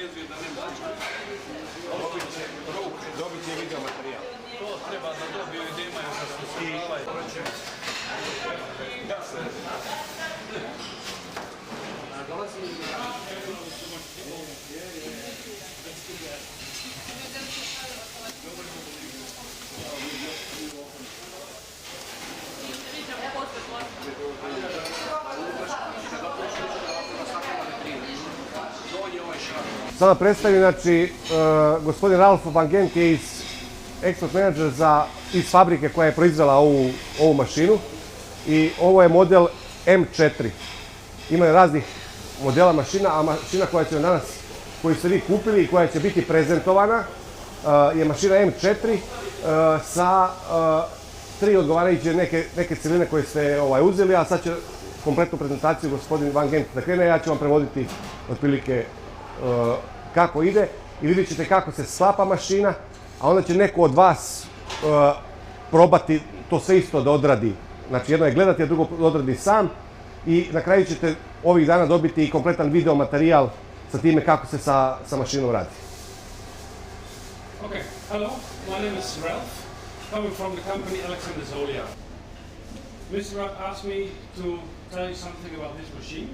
vezuje da ne može. Dobit će video materijal. To treba da dobiju i da imaju sa suspravaju. Da se. Sada predstavim, znači, gospodin Ralf Van Genk je export manager iz fabrike koja je proizvela ovu mašinu i ovo je model M4. Imaju raznih modela mašina, a mašina koja će danas, koju ste vi kupili i koja će biti prezentovana, je mašina M4 sa 3 odgovarajuće neke cijeline koje ste uzeli, a sad će kompletnu prezentaciju gospodin Van Genk da krene, ja ću vam prevoditi otprilike kako ide i vidjet ćete kako se sklapa mašina, a onda će neko od vas probati to sve isto da odradi. Znači jedno je gledati, a drugo da odradi sam i na kraju ćete ovih dana dobiti i kompletan video materijal sa time kako se sa mašinom radi. Okay, hello, my name is Ralph, coming from the company Alexander Zolia. Mr. Ralph asked me to tell you something about this machine.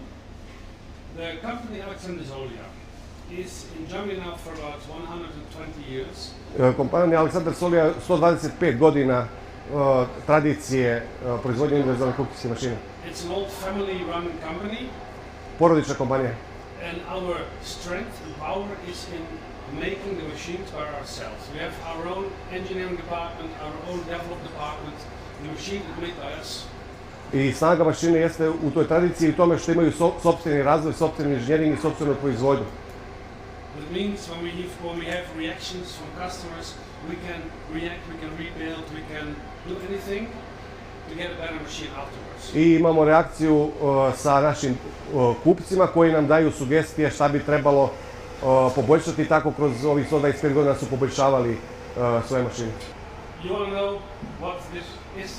The company Alexander Zolia is in Germany now for about 120 years. Kompanija Aleksandar Zolia 125 godina tradicije proizvodnje univerzalne kuhinjske mašine. It's an old family-run company. Porodična kompanija. And our strength and power is in making the machines by ourselves. We have our own engineering department, our own development department. The machine is made by us. I snaga mašine jeste u toj tradiciji i tome što imaju sopstveni razvoj, sopstveni inženjering i sopstvenu proizvodnju. That means when we have reactions from customers, we can react, we can rebuild, we can do anything to get a better machine afterwards. I imamo reakciju sa našim kupcima koji nam daju sugestije šta bi trebalo poboljšati, tako kroz ovih 125 godina su poboljšavali svoje mašine. You want to know what this is,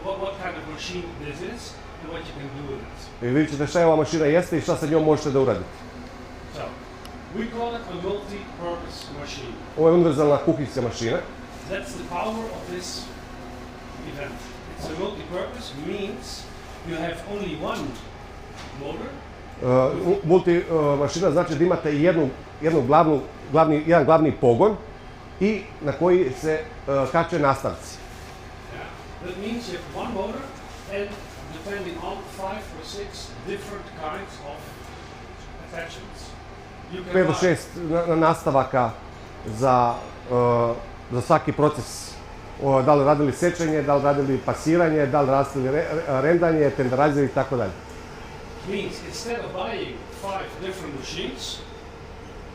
what kind of machine this is and what you can do with it. I vidjet ćete šta je ova mašina jeste i šta sa njom možete da uradite. So, we call it a multi-purpose machine. Ovo je univerzalna kuhinjska mašina. That's the power of this event. It's a multi-purpose means you have only one motor. Multi mašina znači da imate jedan glavni pogon i na koji se kače nastavci. That means you have one motor and depending on 5 or 6 different kinds of attachments. 5 do 6 nastavaka za svaki proces. Da li radili sečenje, da li radili pasiranje, da li radili rendanje, tenderizing i tako dalje. Means instead of buying 5 different machines,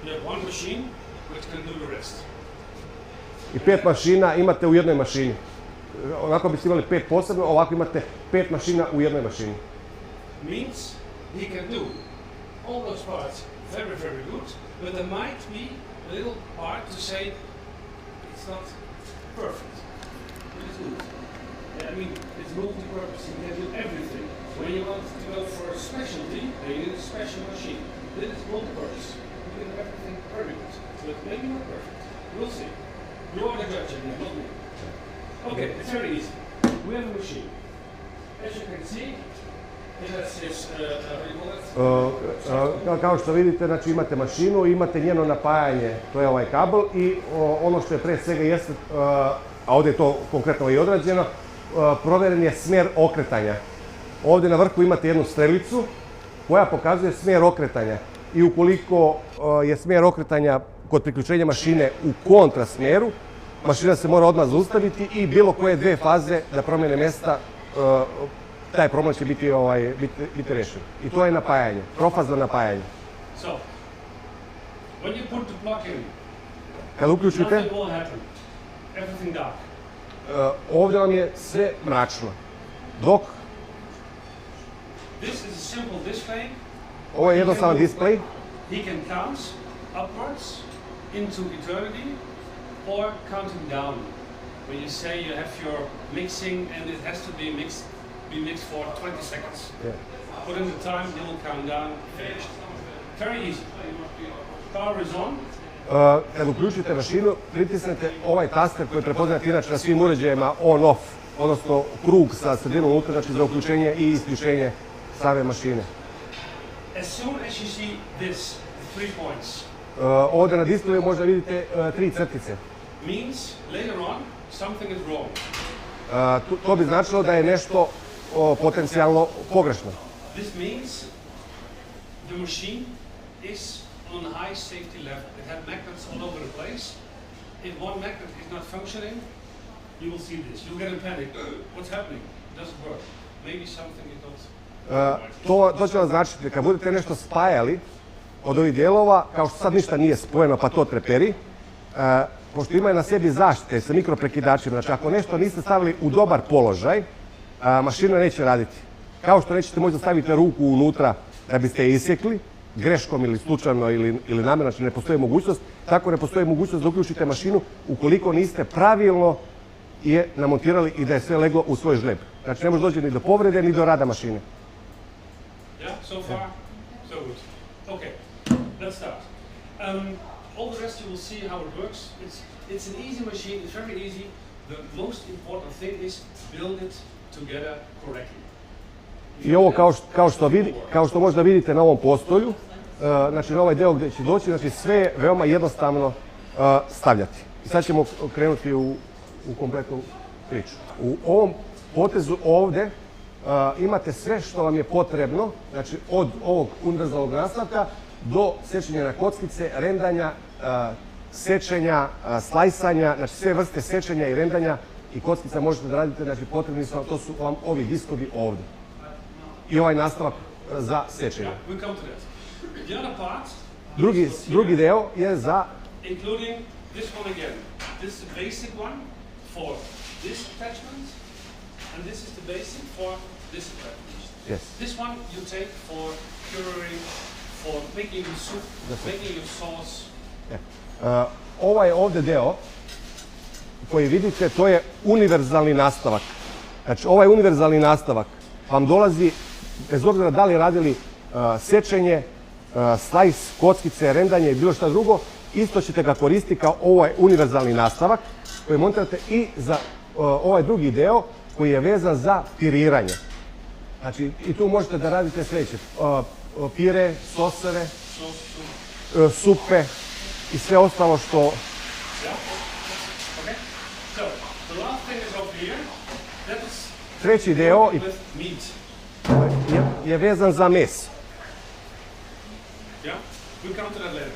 you have one machine which can do the rest. I 5 mašina imate u jednoj mašini. Onako biste imali 5 posebno, ovako imate 5 mašina u jednoj mašini. Means he can do all those parts very, very good, but there might be a little part to say it's not perfect. It is good. I mean, it's multi-purpose. You can do everything. When you want to go for a specialty, then you need a special machine. This is multi-purpose. You can do everything very good, but maybe not perfect. We'll see. You are the judge, not me. Okay, it's very easy. We have a machine. As you can see, it has this, Kao što vidite, znači imate mašinu, imate njeno napajanje, to je ovaj kabel i ono što je pre svega jeste, a ovdje je to konkretno i odrađeno, provjeren je smjer okretanja. Ovdje na vrhu imate jednu strelicu koja pokazuje smjer okretanja i ukoliko je smjer okretanja kod priključenja mašine u kontrasmjeru, mašina se mora odmah zaustaviti i bilo koje 2 faze da promjene mjesta, taj problem će biti rješen. I to je napajanje, trofazno napajanje. So, when you put the plug in, Kad uključite, nothing will happen. Everything dark. ovdje vam je sve mračno. Dok This is a simple display. ovo je jednostavan display, He can count upwards into eternity or counting down. When you say you have your mixing and it has to be mixed for 20 seconds. Yeah. Put in the time, it will count down, finished. Very easy. Power is on. Kad uključite mašinu, pritisnete ovaj taster koji prepoznate inače na svim uređajima on-off, odnosno krug sa sredinom unutra, znači za uključenje i isključenje same mašine. As soon as you see this, 3 points, Ovdje na displeju možda vidite 3 crtice. means later on something is wrong. To bi značilo da je nešto potencijalno pogrešno. This means the machine is on a high safety level. It had magnets all over the place. If one magnet is not functioning, you will see this. You get in panic. What's happening? It doesn't work. Maybe something is not. To će vam značiti, kad budete nešto spajali od ovih dijelova, kao što sad ništa nije spojeno pa to treperi, pošto imaju na sebi zaštite sa mikroprekidačima, znači ako nešto niste stavili u dobar položaj, mašina neće raditi. Kao što nećete možda staviti ruku unutra da biste je isjekli, greškom ili slučajno ili namjerno, znači ne postoji mogućnost, tako ne postoji mogućnost da uključite mašinu ukoliko niste pravilno je namontirali i da je sve leglo u svoj žleb. Znači ne može doći ni do povrede ni do rada mašine. Yeah, so far, so good. Okay, let's start. All the rest you will see how it works. It's an easy machine, it's very easy. The most important thing is build it together correctly. I ovo kao što možda vidite na ovom postolju, znači na ovaj deo gdje će doći, znači sve je veoma jednostavno stavljati. I sad ćemo krenuti u kompletnu priču. U ovom potezu ovdje imate sve što vam je potrebno, znači od ovog univerzalnog nastavka do sečenja na kockice, rendanja, sečenja, slajsanja, znači sve vrste sečenja i rendanja i kockica možete da radite, znači potrebni su vam, to su vam ovi diskovi ovdje. I ovaj nastavak za sečenje. We come to that. The other part, Drugi deo je za including this one again. This is the basic one for this attachment, and this is the basic for this attachment. yes. This one you take for curing, for making your soup, making your sauce. Ovaj ovdje deo koji vidite, to je univerzalni nastavak. Znači ovaj univerzalni nastavak vam dolazi, bez obzira da li radili sečenje, slajs, kockice, rendanje i bilo šta drugo, isto ćete ga koristiti kao ovaj univerzalni nastavak koji montirate i za ovaj drugi deo koji je vezan za piriranje. Znači i tu možete da radite sljedeće, pire, soseve, supe i sve ostalo što... Yeah? Okay. So, the last thing is over here. That is Treći deo with meat. je vezan za meso. Yeah? We come to that later.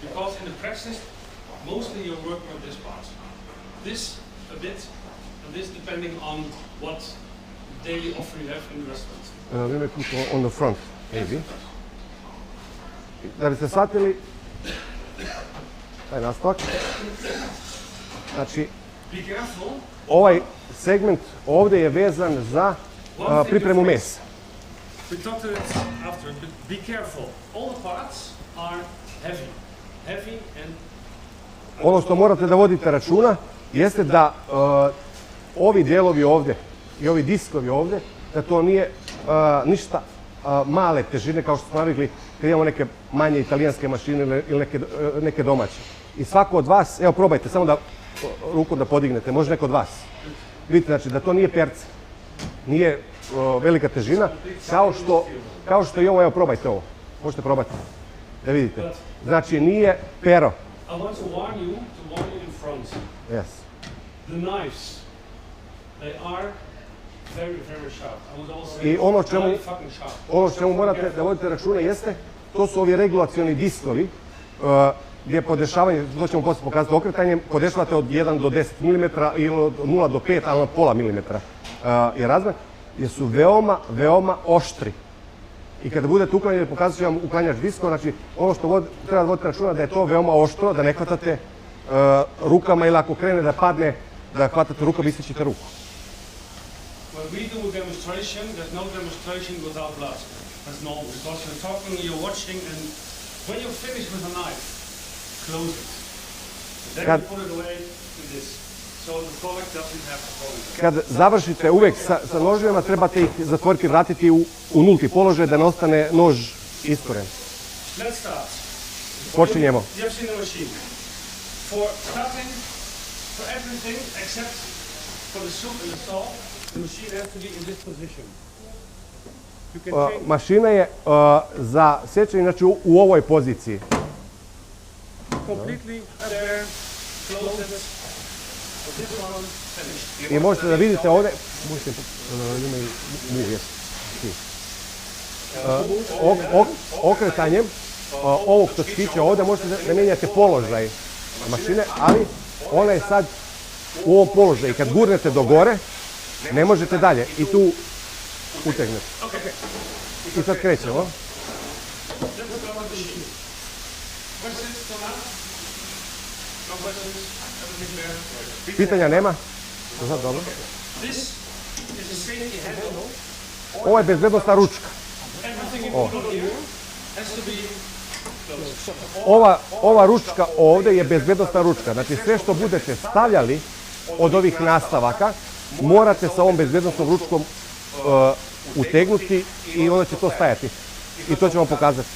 Because in the practice, mostly you're working on this part. This a bit, and this depending on what daily offer you have in the restaurant. We may put on the front, maybe. Da biste shvatili taj nastavak. Znači, Be careful. ovaj segment ovdje je vezan za pripremu mesa. We talked to it after, but be careful. All the parts are heavy. Heavy and Ono što morate da vodite računa jeste da ovi dijelovi ovdje i ovi diskovi ovdje, da to nije ništa male težine kao što smo navikli kad imamo neke manje italijanske mašine ili neke domaće. I svako od vas, evo probajte, samo da ruku da podignete, može neko od vas. Vidite, znači da to nije perce, nije velika težina, kao što i ovo, evo probajte ovo, možete probati, da vidite. Znači nije pero. I want to warn you in front. Yes. The knives, they are very, very sharp. I would also say I ono čemu- very fucking sharp. Ono što morate da vodite računa jeste, to su ovi regulacioni diskovi gdje podešavanje, to ćemo poslije pokazati okretanjem, podešavate od 1 do 10 mm ili od 0 do 5, ali na pola milimetra je razmak, jer su veoma, veoma oštri. I kada budete uklanjali, pokazat ću vam uklanjač diskova, znači ono što treba voditi računa da je to veoma oštro, da ne hvatate rukama ili ako krene da padne, da hvatate rukom i ističite ruku. When we do a demonstration, there's no demonstration without blood. That's normal, because you're talking, you're watching, and when you're finished with a knife, close it. Then Kad- you put it away in this, so the product doesn't have a problem. Kad završite uvek sa noževima, trebate ih zatvoriti i vratiti u nulti položaj da ne ostane nož iskoren. Let's start. Počinjemo. You have seen the machine. For cutting, for everything except for the soup and the salt, the machine has to be in this position. You can change Mašina je za sjećanje, znači u ovoj poziciji. completely there, close it. This one, finished. I možete da vidite ovdje, možete imaju muv, okretanjem ovog točkića ovdje možete da mijenjate položaj mašine, ali ona je sad u ovom položaju. Kad gurnete do gore, ne možete dalje i tu utegnete. I sad krećemo. Pitanja nema? Sad dobro. This is a safety handle. Ovo je bezbednostna ručka. Everything you put on here has to be closed. Ova ručka ovdje je bezbednostna ručka. Znači sve što budete stavljali od ovih nastavaka morate sa ovom bezbednostnom ručkom utegnuti i onda će to stajati. I to ćemo vam pokazati.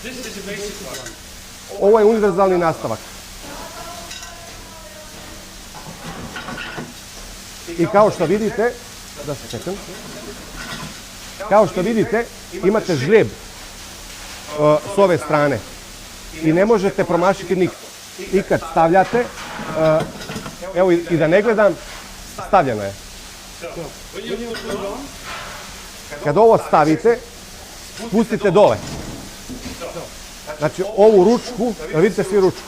This is a basic one. Ovo je univerzalni nastavak. I kao što vidite, imate žlijeb s ove strane i ne možete promašiti nikad. I kad stavljate, evo i da ne gledam, stavljeno je. Kad ovo stavite, spustite dole. Znači ovu ručku, vidite svi ručku,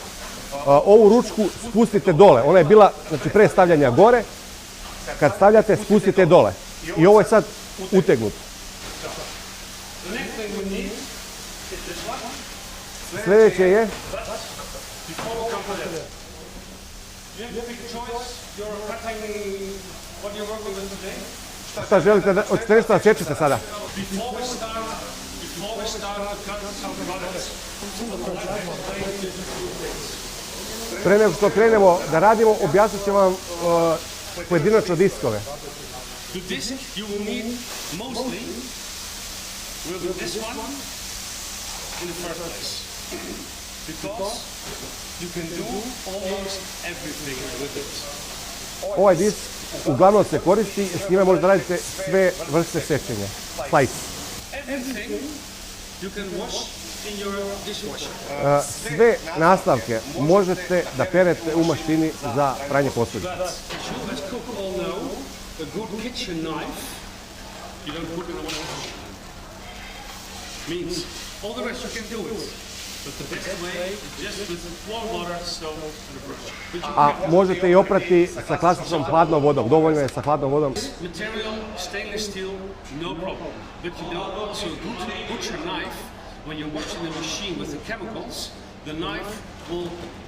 ovu ručku spustite dole. Ona je bila, znači pre stavljanja gore, kad stavljate spustite dole. I ovo je sad utegnuto. Sljedeće je šta želite da, hoćete nešto da sjećate sada? Pre nego što krenemo da radimo, objasnit ću vam pojedinačno diskove. The disc you will need mostly will be this one in the first place. Because you can do almost everything with it. Ovaj disk uglavnom se koristi, s njime možete raditi sve vrste sečenja. Slice. Everything you can wash in your dishwasher. Sve nastavke možete da perete u mašini za pranje posuđa. But as you as cook all know, a good kitchen knife, you don't put it on a means all the rest you can do it. But the best way is just with warm water, soap and a brush. But you A možete i oprati sa klasičnom hladnom vodom. Dovoljno je sa hladnom vodom. material, stainless steel, no problem. But you know, also a good butcher knife, when you're washing the machine with the chemicals, the knife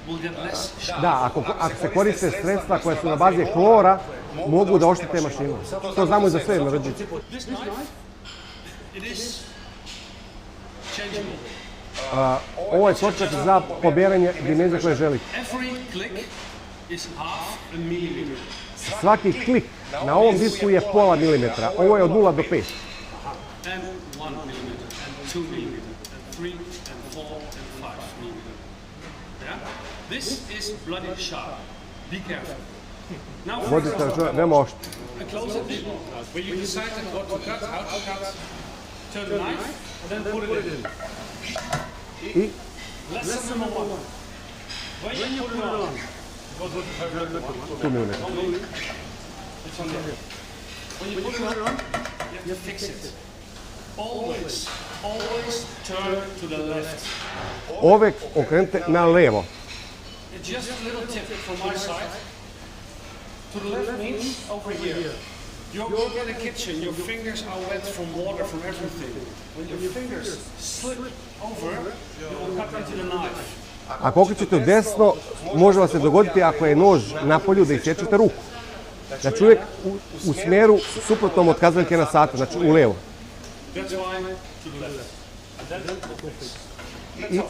will get less sharp. Da, ako se koriste sredstva koje su na bazi hlora, mogu da oštete mašinu. To znamo i za sve naređice. This knife, it is changeable. Ovo je točak za poberanje dimenzije koje želite. Every click is half a millimeter. Svaki klik na ovom disku je pola milimetra. Ovo je od 0 do 5. And 1 millimeter, and 2 millimeter, and 3, and 4, and 5 millimeter. Yeah? This is bloody sharp. Be careful. Now, for Vodite računa, veoma oštro. I close it in. When you decide what to cut, how to cut, turn the knife, then put it in. I Lesson number 1. When you put it on, what was the very good one? 2 milimetra. It's on there. When you put it on, you have to fix it. Always, always turn to the left. Ove okrenite na levo. It's just a little tip from my side. To the left means over here. You go in the kitchen, your fingers are wet from water, from everything. When your fingers slip over, you will cut into the knife. Ako okrećete u desno, može vam se dogoditi ako je nož na polju da isječete ruku. Znači uvijek u smjeru suprotnom od kazaljke na satu, znači u levo. That's why to the left. And then fix. I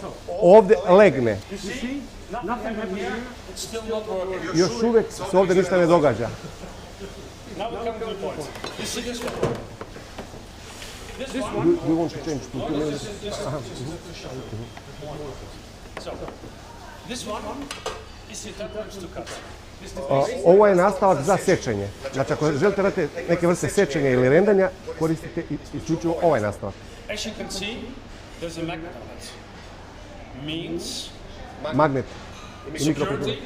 ovdje legne. You see, nothing from here, it's still not working. Još uvijek se ovdje ništa ne događa. Now we come to the point. You see this one? This one. We want to change to No, 2 this minutes. is just to show. So, this one is the tools to cut. This is the Ovo je nastavak za sečenje. Znači ako želite raditi neke vrste sečenja ili rendanja, koristite isključivo ovaj nastavak. As you can see, there's a magnet on it. Means Magnet. security,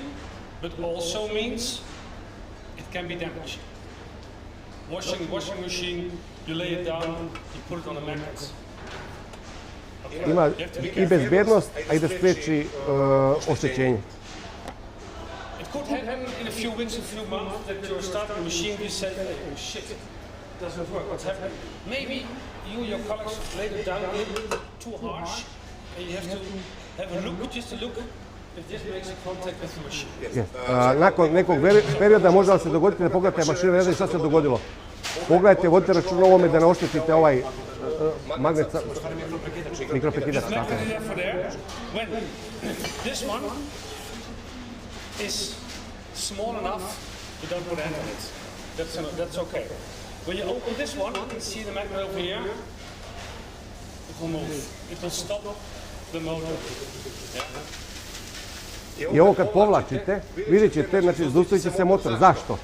but also means it can be damaged. Washing machine, you lay it down, you put it on a magnet. Ima i bezbednost, a i da spriječi oštećenje. It could happen in a few weeks, a few months that you're starting a machine, you say, oh shit, it doesn't work, what's happening? Maybe you and your colleagues laid it down a little bit too harsh, and you have to have a look, just a look, if this makes contact with the machine. Yes. Nakon nekog perioda može vam se dogoditi da pogledate mašinu, ne znam šta se dogodilo. Pogledajte, vodite račun o ovome da ne oštetite ovaj magnet, mikroprekidač. This magnet is for there. When this one is small enough, you don't put end on it. That's okay. When you open this one, you can see the magnet over here. It will move. It will stop the motor. I ovo kad povlačite, vidjet ćete, znači zaustavit će se motor. Zašto?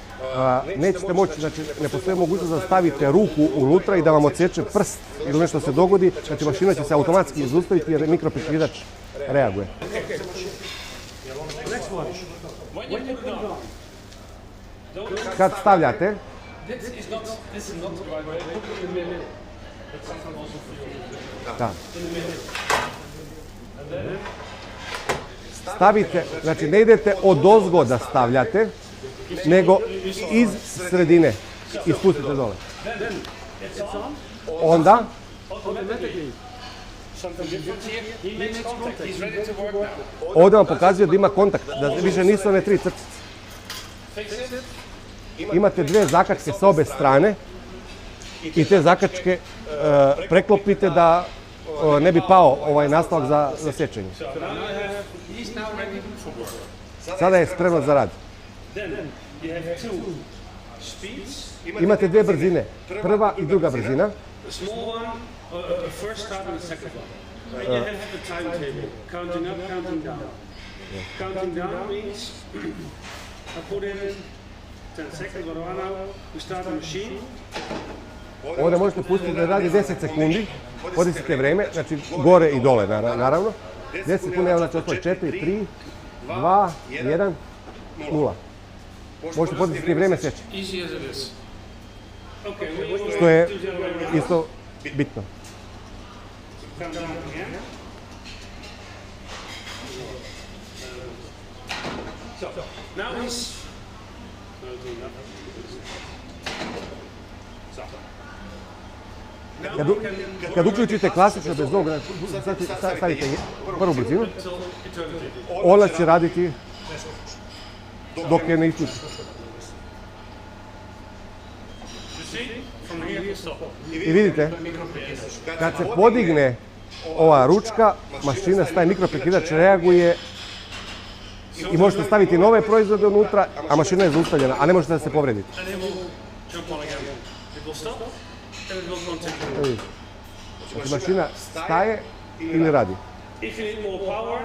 Nećete moći, znači ne postoji mogućnost da stavite ruku unutra i da vam odseče prst ili nešto se dogodi, znači mašina će se automatski zaustaviti jer mikroprekidač reaguje. When you put it on, Kad stavljate, this is not the right way. Put it in the middle. That's something also for you. da, In the middle. And then stavite, znači ne idete odozgo da stavljate, nego iz sredine i spustite dole. it's on. Onda, Automatically. Something different here. He makes contact. He's ready to work now. ovdje vam pokazuje da ima kontakt, da više nisu one 3 crtice. Fix it. Imate 2 zakačke sa obe strane i te zakačke preklopite da ne bi pao ovaj nastavak za sečenje. So now he's now ready for work. Sada je spreman za rad. Then you have two speeds. Imate 2 brzine, prva i druga brzina. The small one, the first start and the second one. And you have the timetable, counting up, counting down. Counting down means I put in 10 seconds or 1 hour, we start the machine. Ovdje možete pustiti da radi 10 sekundi, koristite vreme, znači gore i dole naravno. 10 sekundi, evo znači osvoji 4, 3, 2, 1, 0. Možete koristiti vreme seče, Easy as it is. Okay, we will što je do the other way around. isto bitno. Count down again. So, now he's doing nothing. So. Now Kad, we can kad uključite klasično bez ovog, stavite prvu brzinu, until eternity. ona će raditi dok je ne isključi. You see? From here to stop. I vidite, kad se podigne ova ručka, mašina s taj mikroprekidač reaguje i možete staviti nove proizvode unutra, a mašina je zaustavljena, a ne možete da se povredite. And it will jump on again. It will stop and it will continue. Vidite. Znači mašina staje ili radi. If you need more power,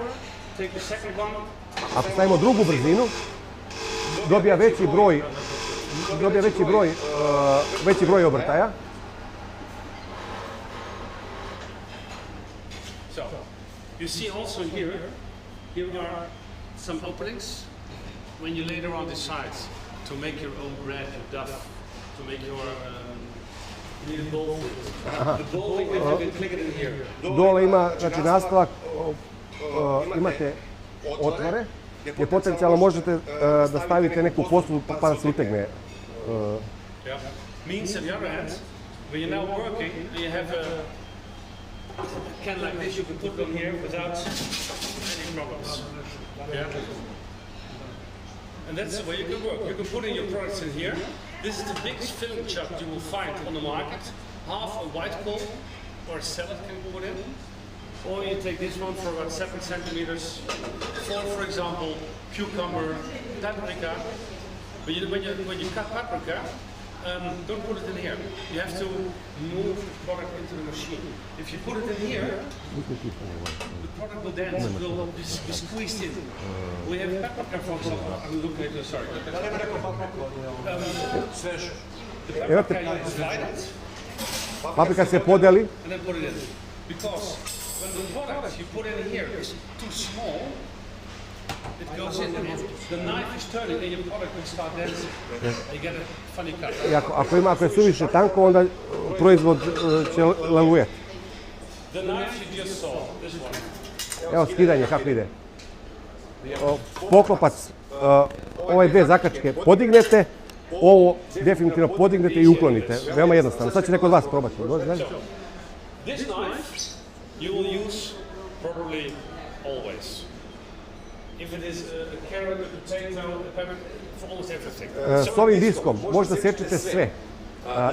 take the second one. Ako stavimo drugu brzinu, dobija veći broj obrtaja. So, you see also here are some openings when you later on decide to make your own bread, your duff, to make your you need a bowl for it. The bowl you can click it in here. Dole ima, znači nastavak, imate otvore, gdje potencijalno možete da stavite neku posudu pa da se utegne. Yeah. Means on the other hand, when you're now working and you have a can like this, you can put them here without any problems. Yeah. And that's the way you can work. You can put in your products in here. This is the biggest filling chuck you will find on the market. Half a white coal or a salad can you put in. Or you take this one for about 7 centimeters. For example, cucumber, paprika. When you cut paprika, don't put it in here. You have to move the product into the machine. If you put it in here, the product will dance, will be squeezed in. We have paprika, for example. I'm looking at the, sorry. The paprika you slide it Paprika se podeli, and then put it in. Because when the product you put in here is too small, it goes in and the knife is turning and your product will start dancing. You get a funny cut. i ako je suviše tanko, onda proizvod će lalujati. The knife you just saw, this one. Evo skidanje kako ide. Poklopac, ove dve zakačke podignete, ovo definitivno podignete i uklonite. Veoma jednostavno. Sad će neko od vas probati. This knife you will use probably always. If it is a carrot, a potato, a pepper, for almost everything. S ovim diskom možda sečete sve.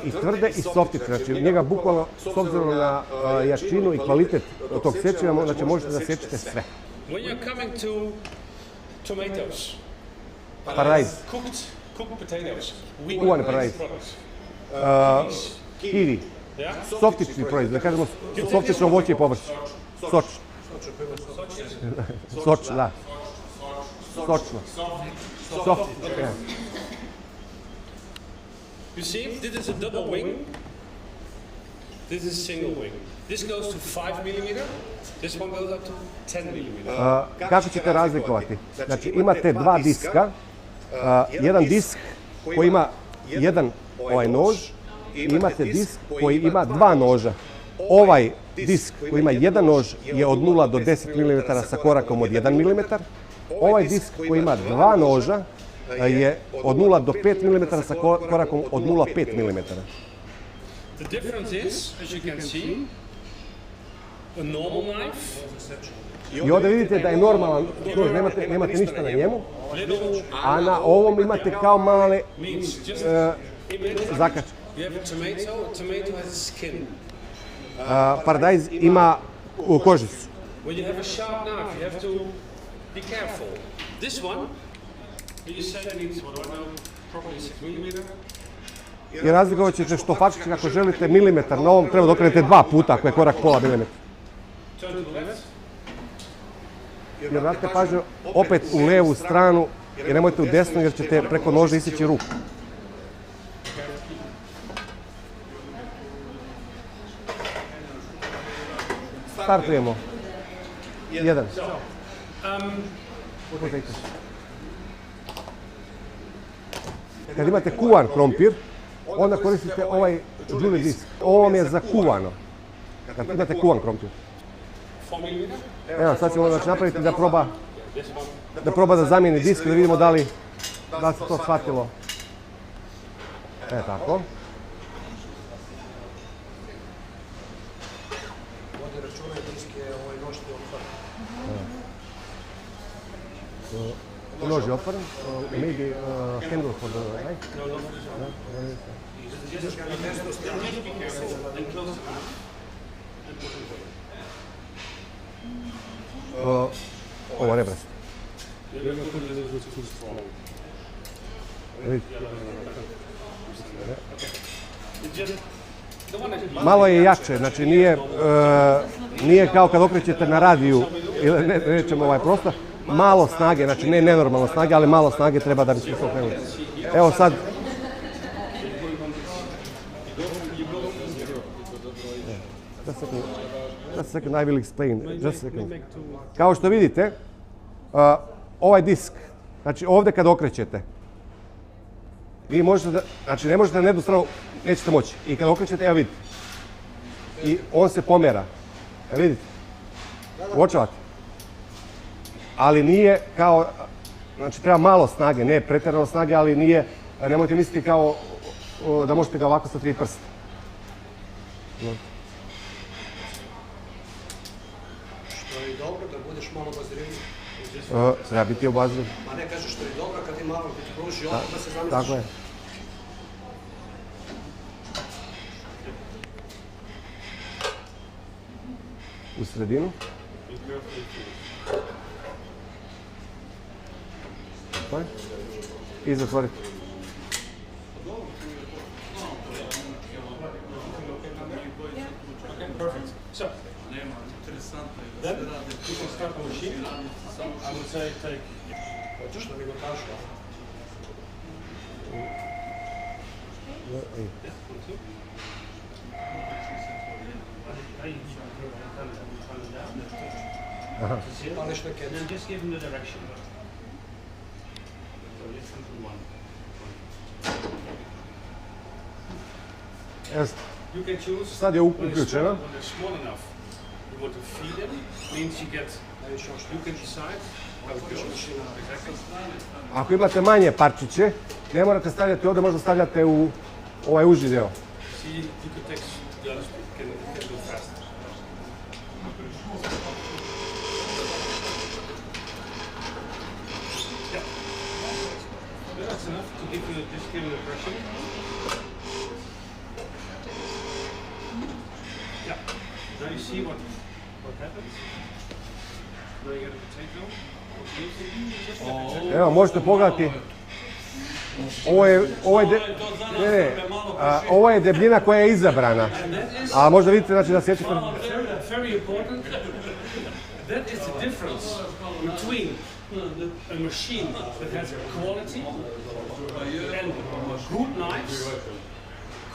I tvrde i softice. Znači njega bukvalno s obzirom na jačinu i kvalitet tog sečenja, znači možete da sečete sve. When you're coming to tomatoes, Paradajz. cooked potatoes, we Kuvani paradajz. Kiwi. Yeah? Softični proizvod, da kažemo softično voće i povrće. Soč. Soč, da. Sočno. Soft. Yeah. You see, this is a double wing. This is single wing. This goes to 5 mm. This one goes up to 10 mm. Kako ćete razlikovati? Znači imate dva diska, jedan disk koji ima jedan ovaj nož i imate disk koji ima dva noža. Ovaj disk koji ima jedan nož je od 0 do 10 mm sa korakom od 1 mm. Ovaj disk koji ima dva noža je od 0 do 5 mm sa korakom od 0,5 mm. The difference is, as you can see, a normal knife. I ovdje vidite da je normalan nož, nemate ništa na njemu, a na ovom imate kao male zakačke. You have a tomato has a skin. Paradajz ima kožicu. When you have a sharp knife, you have to be careful. This one, you said it needs, what do I know, probably 6 mm. I razlikovat ćete štofačiće kako želite milimetar, na ovom treba da okrenete dva puta ako je korak pola milimetra. Turn to the left. Jer vratite pažnju opet u levu stranu i nemojte u desnu jer ćete preko noža iseći ruku. Startujemo. Jedan. Kad imate kuvan krompir, onda koristite ovaj Julie disk. Ovo vam je za kuvano. Kad imate kuvan krompir. 4 mm. Evo, sad ćemo znači napraviti da proba da zamijeni disk da vidimo da li se to shvatilo. Tako. Vodi računa disk je ovaj nož ti otvoren. Nož je otvoren. Maybe handle for the right? Ideš ga na mesto staviti. And close the knife. Ovo ne brez. Malo je jače, znači nije kao kad okrećete na radiju ili ne rećemo ovaj prostor, malo snage, znači ne nenormalno snage, ali malo snage treba da bismo se okrenuli. Evo sad. Just a second, I will explain. Just a second. Kao što vidite, ovaj disk, znači ovdje kad okrećete, vi možete da, znači ne možete na jednu stranu, nećete moći. I kad okrećete, evo vidite. I on se pomera. Evo vidite. Uočavate. Ali nije kao, znači treba malo snage, ne pretjerano snage, ali nije, nemojte misliti kao da možete ga ovako sa 3 prsta. Što je dobro da budeš malo obazriviji. Treba biti obazriv. A ne kažeš što je dobro kad ti malo kad ti pruži oko da se zamisliš. Tako je. U sredinu. Tako je. I zatvorite. So, Nema, interesantno je da then se rade. you can start the machine. I would say take Hoćeš da mi ga kažu? Pa nešto neke. And then just give him the direction. So listen to one. You can choose Sad je when it's uključeno. when they're small enough. You want to feed them, means you get. You can decide how it goes. Exactly. Ako imate manje parčiće, ne morate stavljati ovdje, možda stavljate u ovaj uži deo. See, you could take the other speed. Can do faster. Yeah. That's enough to give you an impression. Yeah. Now you see what happens. Now you get a potato. Evo, možete pogledati. Ovo je debljina koja je izabrana. A možda vidite, znači da sjećate. Very important. That is the difference between a machine that has quality and good knives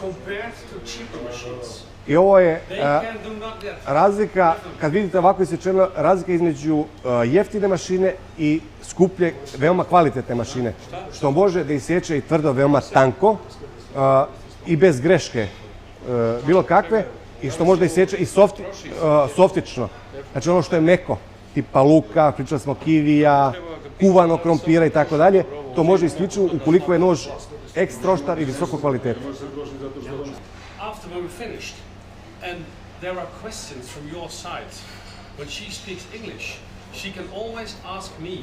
compared to cheaper machines. I ovo je They can do not get. razlika, kad vidite ovako isječeno, razlika između jeftine mašine i skuplje, veoma kvalitetne mašine. Što može da isječe i tvrdo veoma tanko i bez greške bilo kakve i što može da isječe i softično. Znači ono što je meko, tipa luka, pričali smo kivija, kuvanog krompira i tako dalje, to može isključivo ukoliko je nož ekstra oštar i visoko kvaliteta. After we're finished, and there are questions from your side, when she speaks English, she can always ask me.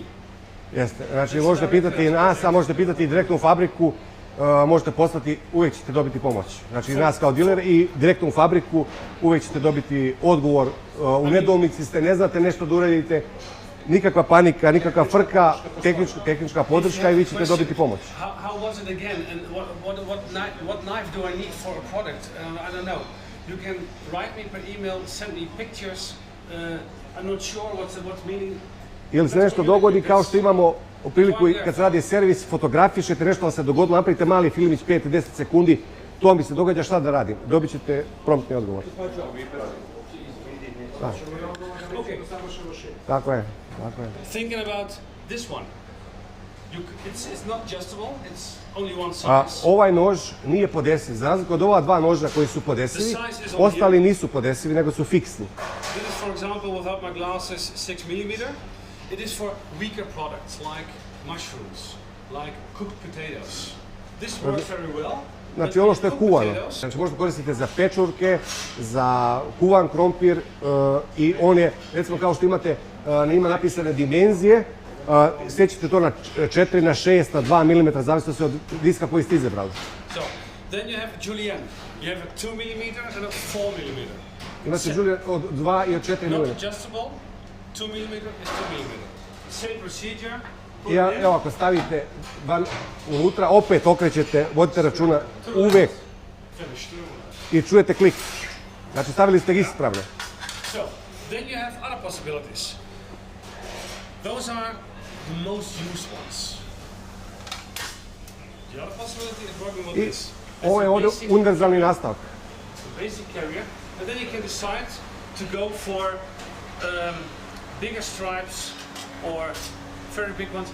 Jeste, znači možete pitati i nas, a možete pitati i direktno u fabriku, možete poslati, uvijek ćete dobiti pomoć. Znači nas kao diler i direktno u fabriku uvijek ćete dobiti odgovor. U nedoumici ste, ne znate nešto da uradite, nikakva panika, nikakva frka, tehnička podrška i vi ćete dobiti pomoć. How was it again? And what knife do I need for a product? I don't know. You can write me per email, send me pictures. I'm not sure what's meaning. Ili se nešto dogodi kao što imamo u priliku kad se radi servis, fotografišete nešto vam se dogodilo, napravite mali filmić 5-10 sekundi, to vam bi se događa, šta da radim? Dobit ćete promptni odgovor. Da. Tako je, tako je. Thinking about this one. It's not adjustable, it's only one size. Ovaj nož nije podesiv, za razliku od ova dva noža koji su podesivi, ostali nisu podesivi, nego su fiksni. This is, for example, without my glasses, 6 mm. It is for weaker products like mushrooms, like cooked potatoes. This works very well. Znači ono što je kuvano, znači možda koristite za pečurke, za kuvan krompir i on je, recimo kao što imate, ima napisane dimenzije, sjećate to na 4, na 6, na 2 mm, zavisno se od diska koji ste izabrali. So, then you have julienne. You have a 2 mm and a 4 mm. Imate julienne od 2 i od 4 Not mm. adjustable, 2 mm is 2 mm. Same procedure. I evo ako stavite unutra, opet okrećete, vodite računa uvek Finished. i čujete klik. Znači stavili ste ispravno. So, then you have other possibilities. Those are the most used ones. The other possibility is working with I this. ovo je ovdje univerzalni nastavak. The basic carrier, and then you can decide to go for bigger stripes or very big ones.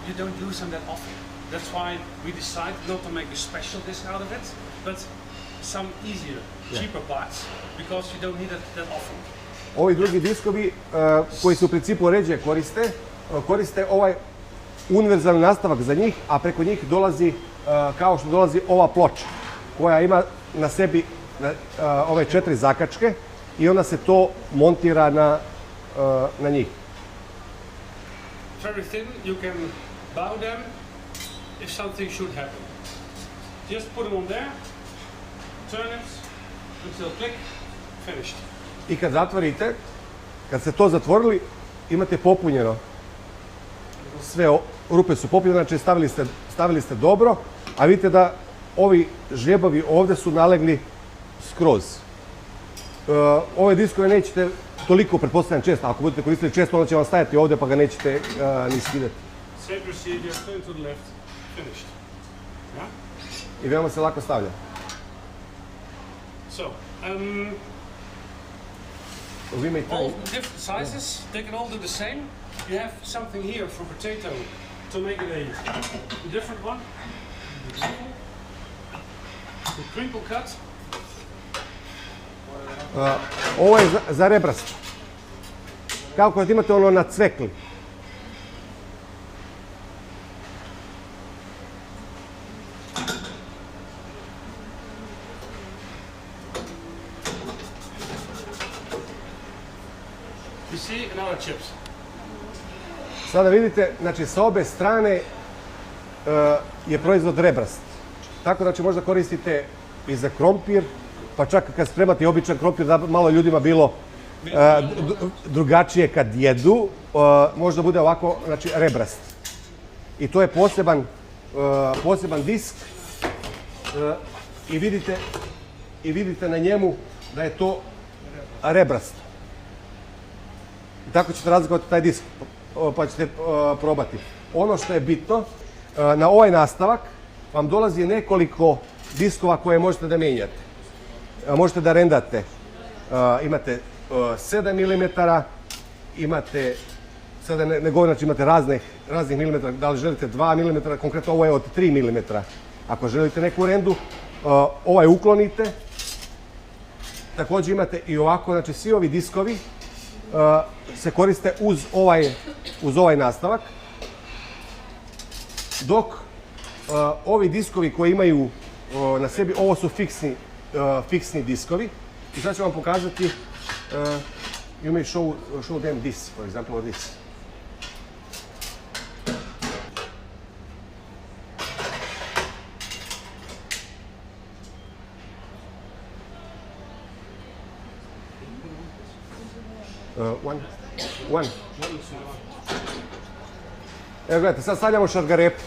You don't use them that often. That's why we decided not to make a special disc out of it, but some easier, cheaper parts, because you don't need it that often. Ovi drugi diskovi koji se u principu ređe koriste ovaj univerzalni nastavak za njih, a preko njih dolazi, kao što dolazi ova ploča koja ima na sebi ove 4 zakačke i onda se to montira na njih. Very thin, you can bow them if something should happen. Just put them on there, turn it until click, finished. I kad zatvorite, kad ste to zatvorili, imate popunjeno. Sve rupe su popunjene, znači stavili ste dobro, a vidite da ovi žljebovi ovdje su nalegli skroz. ove diskove nećete toliko, pretpostavljam, često. Ako budete koristili često, onda će vam stajati ovdje pa ga nećete ni skidati. Same procedure, turn to the left, finished. Yeah? I veoma se lako stavlja. So, We may try. all different sizes, they can all do the same. You have something here for potato to make it a different one. The crinkle cut. Ovo je za rebrast. Kao kad imate ono na cvekli. You see another chips. Sada vidite, znači sa obe strane je proizvod rebrast. Tako da će možda koristite i za krompir, pa čak kad spremate i običan krompir, da malo ljudima bilo drugačije kad jedu, možda bude ovako, znači rebrast. I to je poseban disk i vidite na njemu da je to rebrast. I tako ćete razlikovati taj disk, pa ćete probati. Ono što je bitno, na ovaj nastavak vam dolazi nekoliko diskova koje možete da mijenjate. Možete da rendate. Imate 7 mm, imate, sada ne govorim, znači imate raznih milimetara, da li želite 2 mm, konkretno ovo je od 3 mm. Ako želite neku rendu, ovaj uklonite. Također imate i ovako, znači svi ovi diskovi se koriste uz ovaj nastavak, dok ovi diskovi koji imaju na sebi, ovo su fiksni diskovi. I sad ću vam pokazati, you may show them this, for example, or this. One. Evo gledajte, sad stavljamo šargarepu.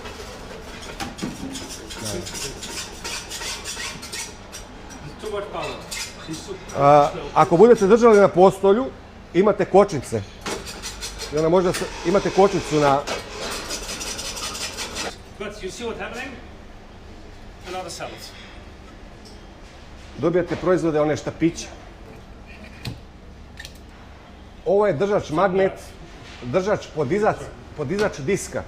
Ako budete držali na postolju, imate kočnice. I onda možda imate kočnicu na... But you see what's happening? Another salad. Dobijate proizvode, one štapiće. Ovo je držač magnet, držač podizač diska.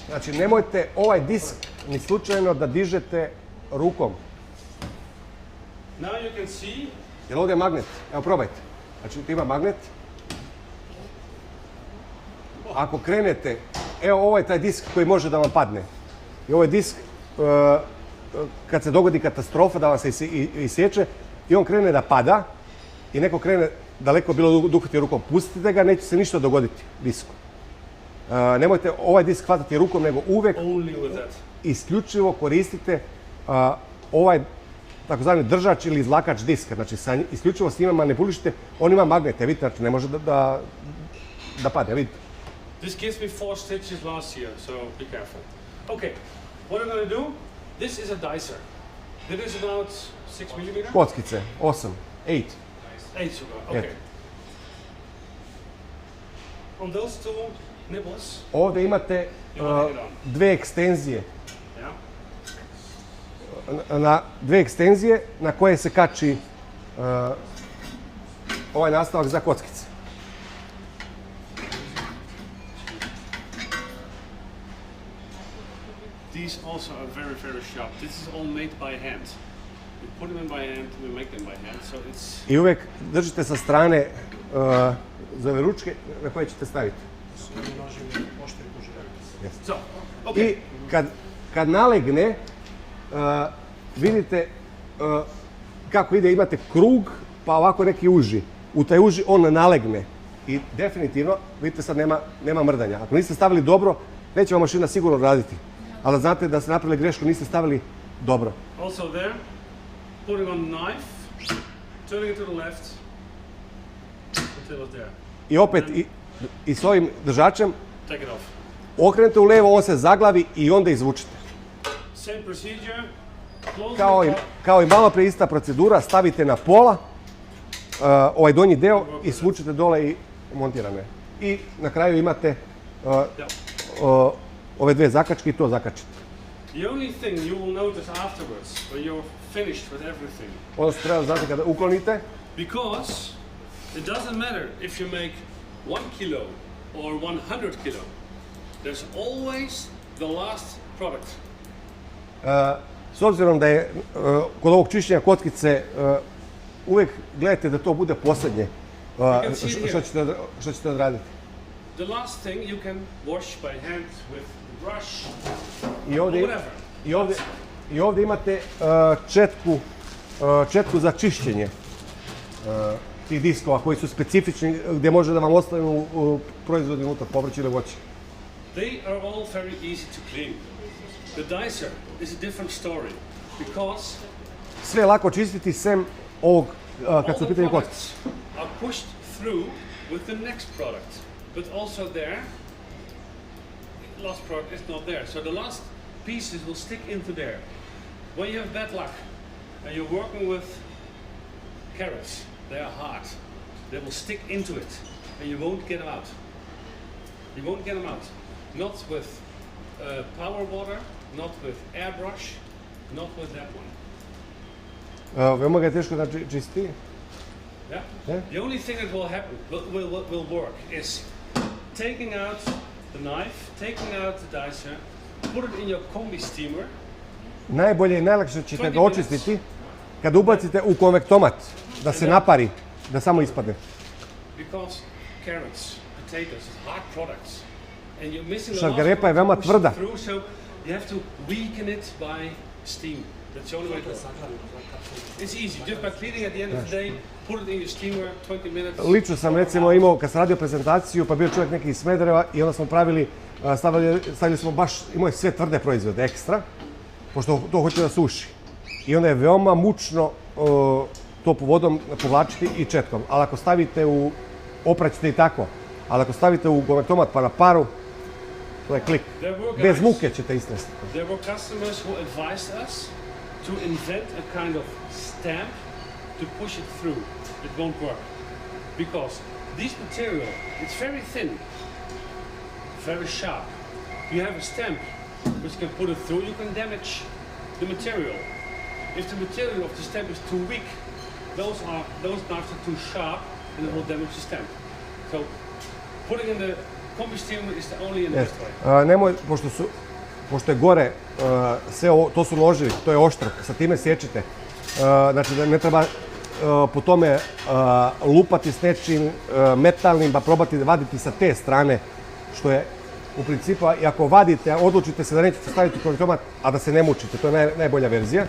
Znači nemojte ovaj disk ni slučajno da dižete rukom. Now you can see. Jer ovdje je magnet. Evo probajte. Znači tu ima magnet. Ako krenete, evo ovo je taj disk koji može da vam padne. I ovo je disk kad se dogodi katastrofa da vam se isječe i on krene da pada i neko krene daleko bilo duhati rukom. Pustite ga, neće se ništa dogoditi disku. Nemojte ovaj disk hvatati rukom, nego uvek isključivo koristite ovaj takozvani držač ili izlakač diska. Znači isključivo s njima manipulišite, on ima magnete, vidite, znači ne može da pade, vidite. This gives me 4 stitches last year, so be careful. Okay, what I'm going to do, this is a dicer. That is about 6 mm? Kockice, 8, 8. 8 sugar, okay. On those two nibbles, ovdje imate dve ekstenzije. Na dve ekstenzije na koje se kači ovaj nastavak za kockice. These also are very, very sharp. This is all made by hand. We put them in by hand, we make them by hand, so it's... I uvijek držite sa strane za ove ručke na koje ćete staviti. So, okay. I kad nalegne, vidite kako ide, imate krug, pa ovako neki uži. U taj uži on nalegne. I definitivno, vidite sad nema mrdanja. Ako niste stavili dobro, neće vam mašina sigurno raditi. Ali znate da ste napravili grešku, niste stavili dobro. Also there, putting on the knife, turning it to the left, until it's there. I opet, i s ovim držačem, take it off. Okrenete u levo, on se zaglavi i onda izvučite. Same procedure, close Kao i malo prije ista procedura, stavite na pola ovaj donji deo i svučete dole i montirane. I na kraju imate ove dve zakačke i to zakačite. The only thing you will notice afterwards, when you're finished with everything, Ono što treba znati kada uklonite, because it doesn't matter if you make 1 kilo or 100 kilo, there's always the last product. s obzirom da je kod ovog čišćenja kockice uvijek gledajte da to bude posljednje što ćete odraditi. The last thing you can wash by hand with the brush or I whatever. ovdje imate četku za čišćenje tih diskova koji su specifični gdje može da vam ostanu proizvodi unutar povrća ili voća. They are all very easy to clean. The dicer is a different story because Sve je lako čistiti sem ovog all kad su u the pitanju kockice. products are pushed through with the next product. But also there, last product is not there. So the last pieces will stick into there. When you have bad luck and you're working with carrots, they are hard. They will stick into it and you won't get them out. You won't get them out. Not with power water, not with airbrush, not with that one. Veoma ga je teško da čisti. Yeah? Yeah. The only thing that will happen, will work is taking out the knife, taking out the dicer, put it in your combi steamer. Najbolje i najlakše ćete ga očistiti kad ubacite u konvektomat, da se napari, da samo ispadne. Because carrots, potatoes, hard products. And you're missing the Šargarepa je last veoma one to push tvrda. it through, so you have to weaken it by steam. That's the only way to do it. It's easy, just by cleaning at the end of the day, put it in your steamer, 20 minutes. Lično sam recimo imao, kad sam radio prezentaciju, pa bio čovjek neki iz Smedereva i onda smo pravili, stavili smo baš, imao je sve tvrde proizvode ekstra, pošto to hoće da suši. I onda je veoma mučno toplu vodom povlačiti i četkom. Ali ako stavite u, opraćite i tako, ali ako stavite u konvektomat pa na paru, to je klik. Bez muke ćete istresti. There were customers who advised us to invent a kind of stamp to push it through. It won't work. Because this material, it's very thin, very sharp. You have a stamp which can put it through, you can damage the material. If the material of the stamp is too weak, those knives are too sharp and it will damage the stamp. So putting in the combi steamer is the only and the best way. Nemoj, pošto je gore, sve ovo, to su noževi, to je oštrak, sa time sječite. Znači da ne treba po tome lupati s nečim metalnim, pa probati vaditi sa te strane, što je u principu, i ako vadite, odlučite se da nećete staviti u konvektomat, a da se ne mučite, to je najbolja verzija,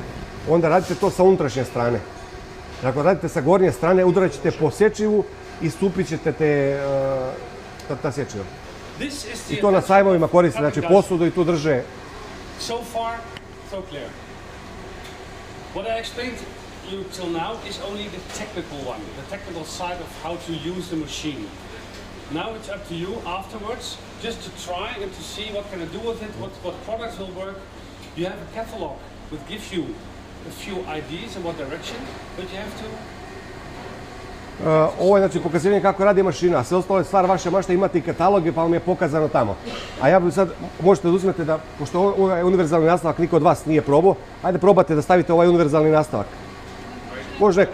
onda radite to sa unutrašnje strane. Ako radite sa gornje strane, udarat ćete po sječivu i stupit ćete ta sječiva. I to na sajmovima koriste, znači posudu i tu drže. So far, so clear. What I explained you till now is only the technical one, the technical side of how to use the machine. Now it's up to you afterwards, just to try and to see what can I do with it, what products will work. You have a catalog that gives you a few ideas in what direction, but you have to. Ovo je znači pokazivanje kako radi mašina, a sve ostalo je stvar vaše mašte, imate i kataloge pa vam je pokazano tamo. A ja bih sad, možete da uzmete da, pošto ovaj univerzalni nastavak niko od vas nije probao, ajde probate da stavite ovaj univerzalni nastavak. Može neko.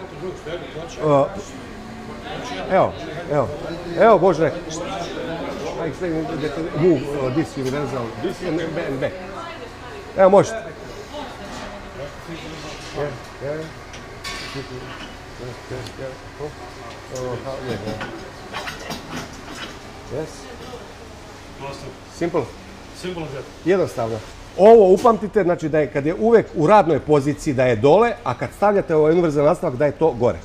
Evo, može neko. I explain that move this universal, this and back. Evo, možete. Yes. Simple. Simple as that. Jednostavno. Ovo upamtite, znači da je kad je uvek u radnoj poziciji da je dole, a kad stavljate ovaj univerzalni nastavak da je to gore.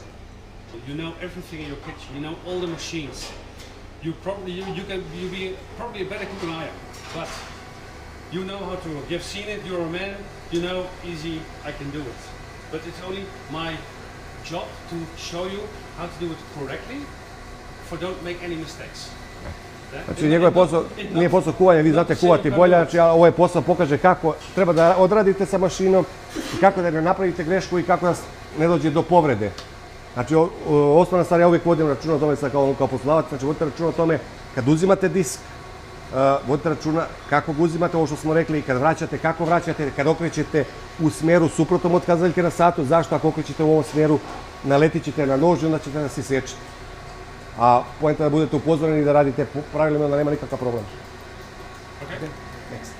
You know everything in your kitchen. You know all the machines. You be probably a better cook than I am, but you know how to work. You've seen it. You're a man. You know, easy. I can do it. But it's only my job to show you how to do it correctly, for don't make any mistakes. Znači njegov posao nije posao kuvanja, vi znate kuvati bolje, znači ovaj posao pokaže kako treba da odradite sa mašinom i kako da ne napravite grešku i kako da ne dođe do povrede. Znači, osnovna stvar, ja uvijek vodim računa o tome sad kao poslodavac, znači vodite računa o tome kad uzimate disk, vodite računa kako ga uzimate, ovo što smo rekli, kad vraćate, kako vraćate, kad okrećete u smjeru suprotnom od kazaljke na satu, zašto ako okrećete u ovom smjeru, naletit ćete na nož i onda ćete nas isječiti. A poenta je da budete upozoreni i da radite pravilno, onda nema nikakav problem. Okay. Next.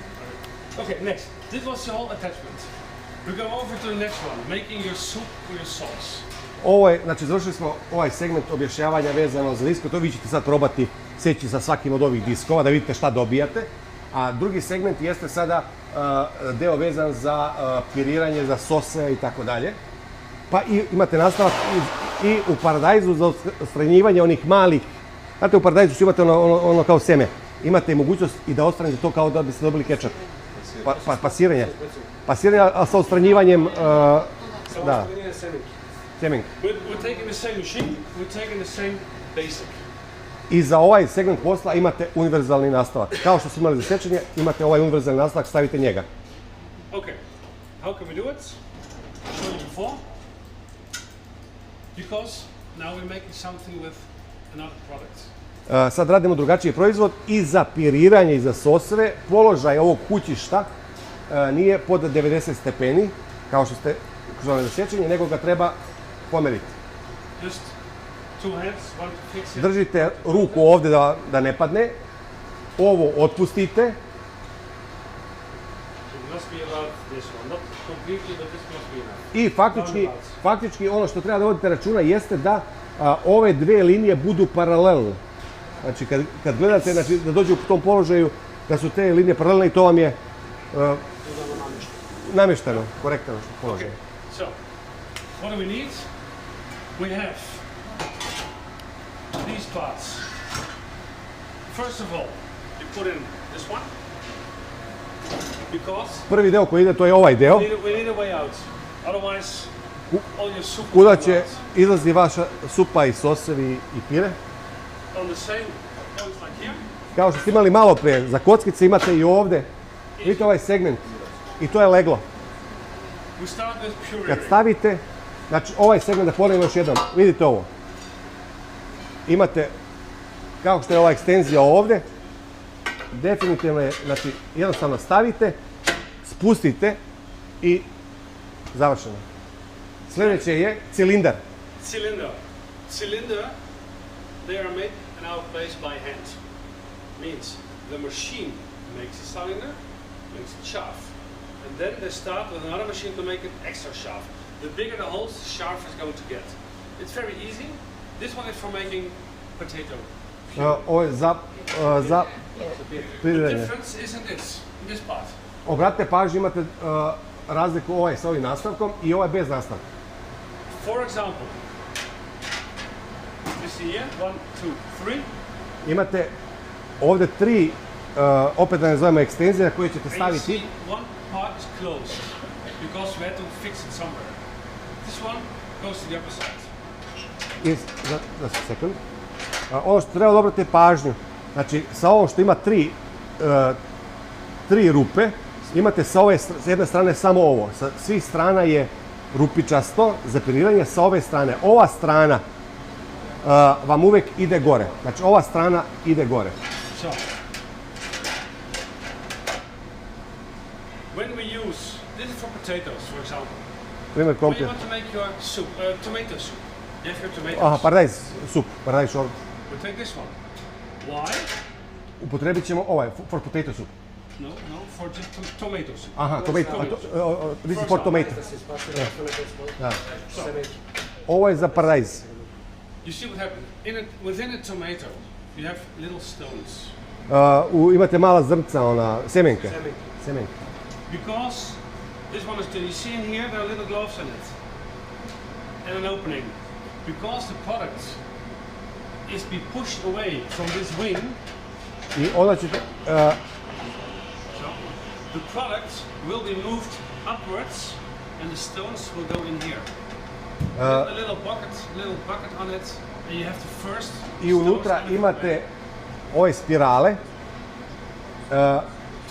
Okay, next. This was the whole attachment. We go over to the next one, making your soup or your sauce. Ovo je, znači završili smo ovaj segment objašnjavanja vezano za disko, to vi ćete sad probati seći sa svakim od ovih diskova da vidite šta dobijate. A drugi segment jeste sada deo vezan za piriranje, za sose i tako dalje. Pa i imate nastavak i u paradajzu za odstranjivanje onih malih, znate u paradajzu imate ono kao seme, imate mogućnost i da odstranite to kao da biste dobili kečap. Pasiranje. Pasiranje, a sa odstranjivanjem, da, semenke. We're taking the same machine, we're taking the same basic. I za ovaj segment posla imate univerzalni nastavak. Kao što ste imali za sečenje, imate ovaj univerzalni nastavak, stavite njega. Okay, how can we do it? I showed you before. Because now we're making something with another product. Sad radimo drugačiji proizvod i za piriranje i za soseve. Položaj ovog kućišta nije pod 90 stepeni, kao što ste kroz za sečenje, nego ga treba pomeriti. Just two hands, one to fix it. Držite ruku ovdje da ne padne. Ovo otpustite. It must be about this one, not completely, but this must be enough. I faktički ono što treba da vodite računa jeste da ove dve linije budu paralelne. Znači kad gledate, znači, da dođe u tom položaju da su te linije paralelne i to vam je namješteno, korektno položaj. Okay, so what do we need? We have these parts. First of all, you put in this one because Prvi deo koji ide to je ovaj deo, we need a way out. Otherwise, all your soup will kuda come će out izlazi vaša supa i sosevi i pire. on the same points like here. Kao što ste imali malo prije, za kockice imate i ovdje. Vidite ovaj segment i to je leglo. We start with Kad puree. stavite, znači ovaj segment da ponovim još jednom, vidite ovo. Imate, kao što je ova ekstenzija ovdje, definitivno je, znači jednostavno stavite, spustite i završeno. Sljedeće je cilindar. Cylinder. Cylinder, they are made in our place by hand. Means the machine makes a cylinder, makes a shaft. And then they start with another machine to make an extra shaft. The bigger the holes, the shaft is going to get. It's very easy. This one is for making potato. Ovo je za The piriranje. difference is in this part. Obratite pažnju, imate razliku ovaj sa ovim nastavkom i ovaj bez nastavka. For example, you see here, 1, 2, 3. Imate ovdje tri, opet da ne zovemo ekstenzije, koje ćete And you staviti. see one part is closed because we had to fix it somewhere. This one goes to the upper side. Za sekund. Ono što treba da obratite pažnju, znači sa ovo što ima tri rupe, imate sa ove, s jedne strane samo ovo, sa svih strana je rupičasto za piriranje, sa ove strane. Ova strana vam uvijek ide gore, znači ova strana ide gore. So, when we use, this is for potatoes, for example. Primjer When you komplet. want to make your soup, tomato soup, you have your tomatoes. Aha, paradajz, sup, paradajz short. We take this one. Why? Upotrebit ćemo ovaj, for potato soup. No, for just tomato soup. Aha, tomato, this is for tomato. Da. So, Ovo je za paradajz. you see what happened? Within a tomato, you have little stones. Imate mala zrnca, semenke. Semenke. Because this one is, you see in here, there are little gloves in it. And an opening. Because the product is be pushed away from this wing, I onda ćete, so the product will be moved upwards and the stones will go in here. A little bucket on it, and you have to first i unutra imate ove spirale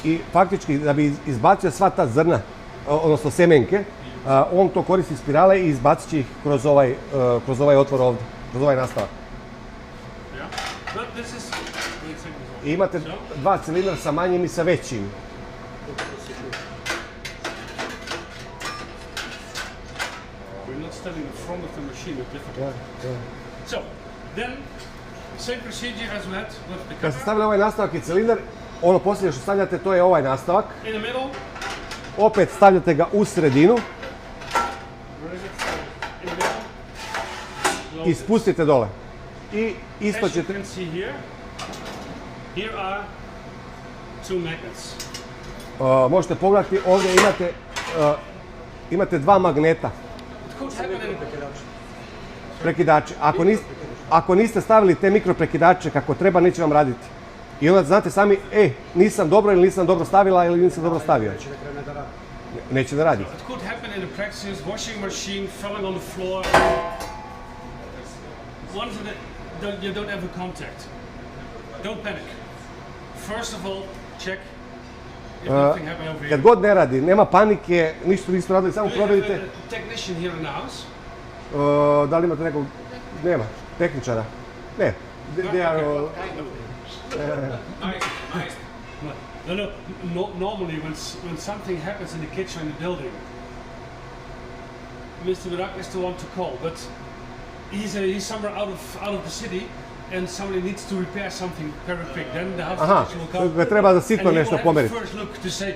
i faktički da bi izbacio sva ta zrna, odnosno semenke, On to koristi spirale i izbacit će ih kroz ovaj otvor ovdje, kroz ovaj nastavak. Yeah. But this is. I imate dva cilindra sa manjim i sa većim. We're not standing in front of the machine with different. So, then, same procedure as we had with the Kad ste cover. stavili ovaj nastavak i cilindar, ono posljednje što stavljate to je ovaj nastavak. In the middle, Opet stavljate ga u sredinu where is it? In the middle. Close i it. spustite dole. I isto As you ćete... can see here, here are two magnets. Možete pogledati, ovdje imate dva magneta, It could happen in prekidače. Ako niste stavili te mikroprekidače kako treba, neće vam raditi. I onda znate sami, nisam dobro ili nisam dobro stavila ili nisam dobro stavio. Neće da radi. It could happen in the practice, washing machine falling on the floor. Once you don't have a contact. Don't panic. First of all, check if nothing happened over here. Kad god ne radi, nema panike, ništa niste radili, samo Do you have provjerite. a technician here in the house? Da li imate nekog, nema, tehničara. Ne, they are all- No, normally when something happens in the kitchen in the building, Mr. Barak is the one to call, but he's somewhere out of the city and somebody needs to repair something very quick. Then the house Aha, technician will come ga treba da and sitno he nešto will have pomeriti. the first look to say,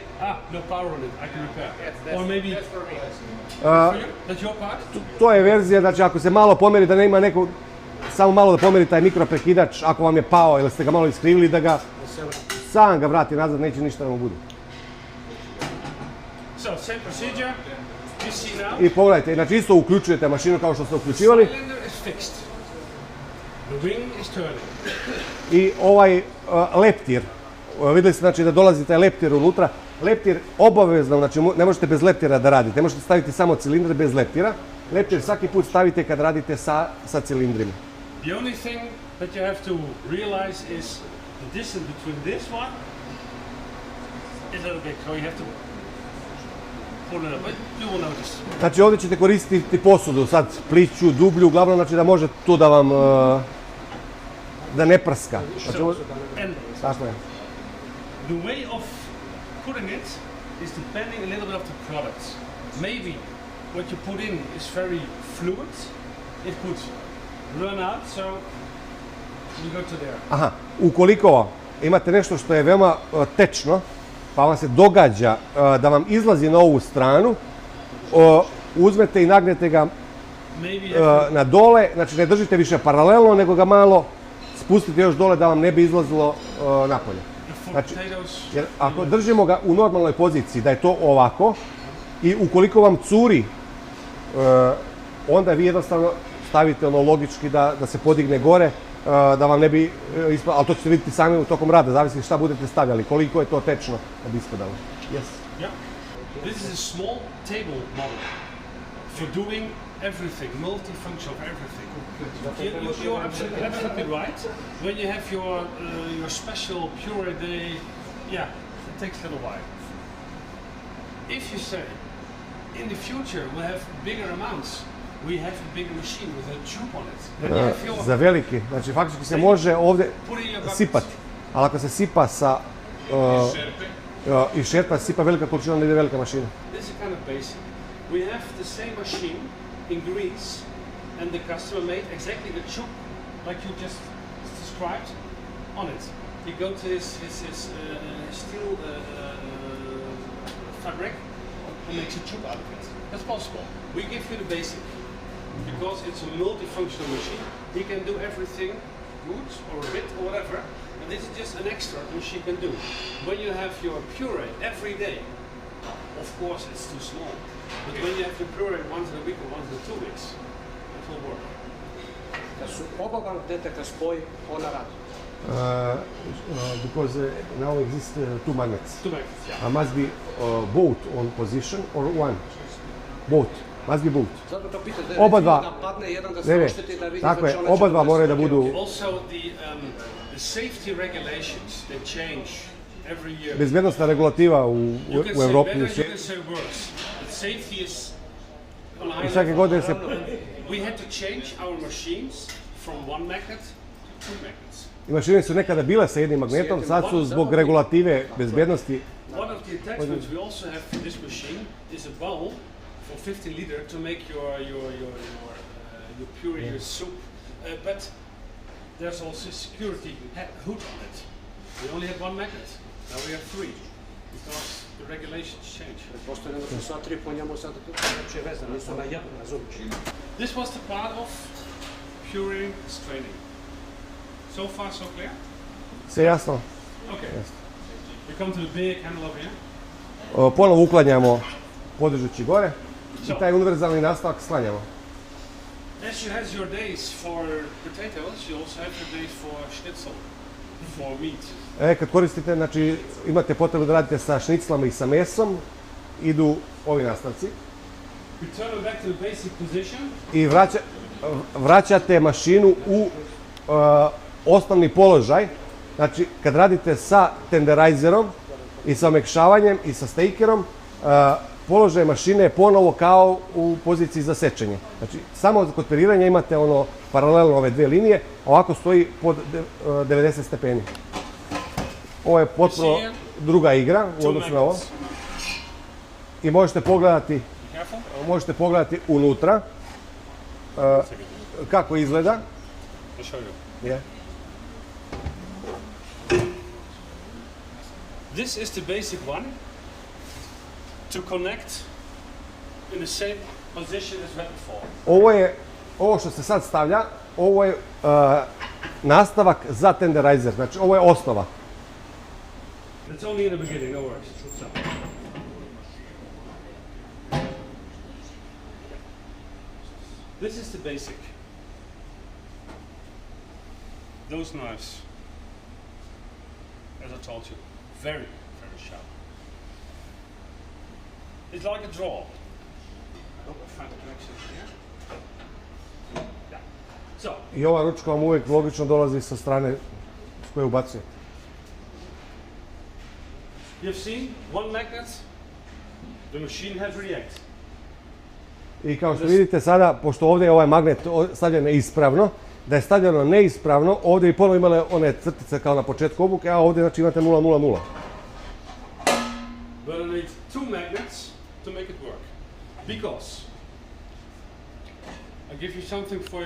no power on it, I can repair. Or maybe for you? That's your part? To je verzija, znači ako se malo pomeri da nema neko, samo malo da pomeri taj mikroprekidač, ako vam je pao ili ste ga malo iskrivili, da ga sam ga vrati nazad, neće ništa da mu bude. So, same procedure. You see now, I pogledajte, znači isto uključujete mašinu kao što ste uključivali cylinder is fixed. The wing is turning. i ovaj leptir, vidjeli ste znači da dolazi taj leptir unutra. Leptir obavezno, znači ne možete bez leptira da radite, ne možete staviti samo cilindar bez leptira. Leptir svaki put stavite kad radite sa cilindrima. The only thing that you have to realize is the distance between this one is a little big, so you have to pull it up. But you will notice. Znači ovdje ćete koristiti posudu, sad pliću, dublju, uglavnom znači da može tu da vam, da ne prska. Znači, And tako je. the way of putting it is depending a little bit of the product. Maybe what you put in is very fluid. It could run out, so you go to there. Aha, ukoliko imate nešto što je veoma tečno, pa vam se događa da vam izlazi na ovu stranu, uzmete i nagnete ga Maybe you have na dole, znači ne držite više paralelno, nego ga malo spustite još dole da vam ne bi izlazilo napolje. for Znači, potatoes. jer ako držimo ga u normalnoj poziciji, da je to ovako, i ukoliko vam curi, onda vi jednostavno stavite ono logički da se podigne gore, da vam ne bi ispadalo, ali to ćete vidjeti sami u tokom rada, zavisi šta budete stavljali, koliko je to tečno da bi ispadalo. Yes. Yeah. This is a small table model for doing everything, multifunction of everything. You're absolutely right. When you have your special puree day, yeah, it takes a little while. If you say, in the future we'll have bigger amounts, we have a bigger machine with a tube on it. Then you have your Za veliki, znači faktički se može ovdje put in your buckets. sipati, ali ako se sipa sa iz šerpa sipa velika količina, onda ide velika mašina. This is kind of basic. We have the same machine in Greece, and the customer made exactly the tube like you just described on it. He go to his steel fabric and makes a tube out of it. That's possible. We give you the basic because it's a multifunctional machine. He can do everything good or a bit or whatever. And this is just an extra which she can do. When you have your puree every day, of course it's too small. But when you have your puree once in a week or once in 2 weeks, it will work. Kad su oba magneta spoji, ona radi. Because now exist two magnets. 2 magnets, yeah. Must be both on position or one? Both. Must be both. Zato to pitate, Oba dva. da padne jedan da Ne, se ne. ošteti da vidi Tako je, da će ona oba dva 40 moraju da kg. budu Also the safety regulations, they change every year. bezbjednostna regulativa u You can say Europi i u better, you svijetu. can say worse. But safety is on a high I svake level. godine se... We had to change our machines from one magnet to two magnets. I mašine su nekada bile sa jednim magnetom, sad su zbog regulative bezbednosti. One of the attachments we also have for this machine is a bowl for 15 liter to make your puree, your soup. But there's also security hood on it. We only have one magnet. Now we have three because the regulations change. Просто не можу сад 3 по ньому сад ще везде, нищо на я, разумієш. This was the part of puring straining. So far, so clear? Sve jasno? Okay. We come to the big handle over here. Ponovo uklanjamo podižući gore i taj univerzalni nastavak sklanjamo. As you have your days for potatoes, you also have your days for schnitzel, for meat. Kad koristite, znači imate potrebu da radite sa šniclama i sa mesom, idu ovi nastavci. We turn it back to the basic position. I vraćate mašinu u osnovni položaj. Znači, kad radite sa tenderajzerom i sa omekšavanjem i sa stejkerom, položaj mašine je ponovo kao u poziciji za sečenje. Znači, samo kod periranja imate ono paralelno ove dve linije, a ovako stoji pod 90 stepeni. Ovo je potpuno druga igra u odnosu na ovo. I možete pogledati unutra kako izgleda. I'll show you. Yeah. This is the basic one to connect in the same position as went before. Ovo što se sad stavlja, ovo je nastavak za tenderizer, znači ovo je osnova. It's only in the beginning, no worries. So. This is the basic. Those knives, as I told you, very, very sharp. It's like a draw. Find the connection here. Yeah. So, I ova ručka vam uvijek logično dolazi sa strane s koje ubacujete. you've seen one magnet, the machine has react. I kao što vidite sada, pošto ovdje je ovaj magnet stavljen neispravno, da je stavljeno neispravno, ovdje bi ponovo imale one crtice kao na početku obuke, a ovdje znači imate 0,0,0. But I need two magnets to make it work. Because I give you something for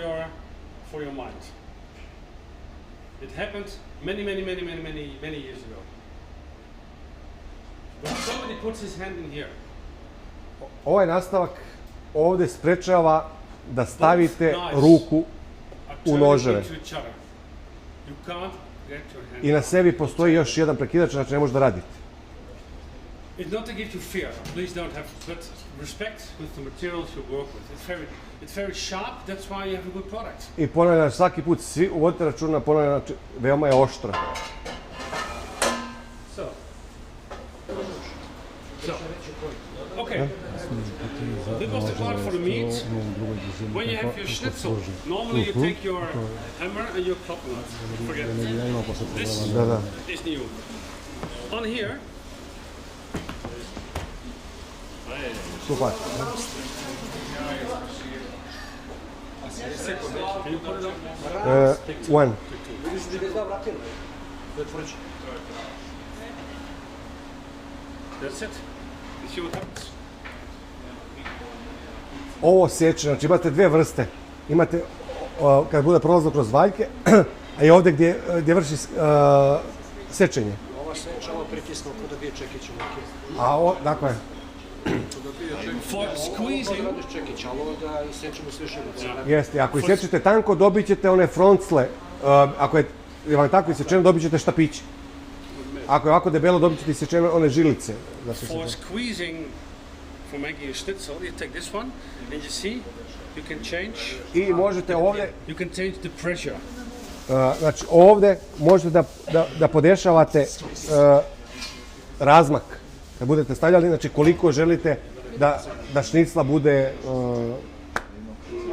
your mind. It happened many years ago. When somebody puts his hand in here, Ovaj nastavak ovdje sprečava da stavite ruku u noževe. I na sebi postoji još jedan prekidač, znači ne može da radite. It's not to give you fear, please don't have, but respect with the materials you work with. It's very sharp, that's why you have a good product. I ponavljam, svaki put svi uvodite računa, ponavljam, znači, veoma je oštro. So, okay. This was the part for the meat. When you have your schnitzel, normally you take your hammer and your coconut. Forget it. This is new. On here, Super. can you put it on? One. That's it. You see what happens? Ovo sječe, znači imate dve vrste. Imate kad bude prolazno kroz valjke, a i ovdje gdje vrši sečenje. Ova seča, ovo pritisno kod dobije čekić u ruke. A ovo, dakle, For squeezing, Radiš čekić, ali ovo da isečemo sve šibice. jeste, ako isječete tanko, dobit ćete one froncle. Ako je vam tako isječeno, dobit ćete štapići. Ako je ovako debelo, dobit ćete isječene one žilice. for squeezing, for making a schnitzel, you take this one, and you see, you can change. I možete ovdje, You can change the pressure. znači ovdje možete da podešavate razmak. Kad budete stavljali, znači koliko želite da šnicla bude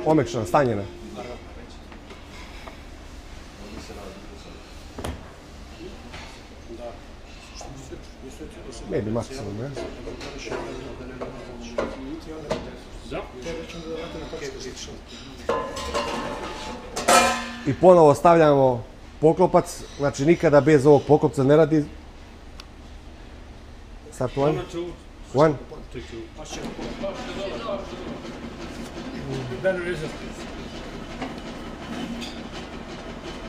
omekšana, stanjena. Maybe maksimum, ne? Ja. I ponovo stavljamo poklopac, znači nikada bez ovog poklopca ne radi. Start one. 1 or 2. One. Take 2. Better is it?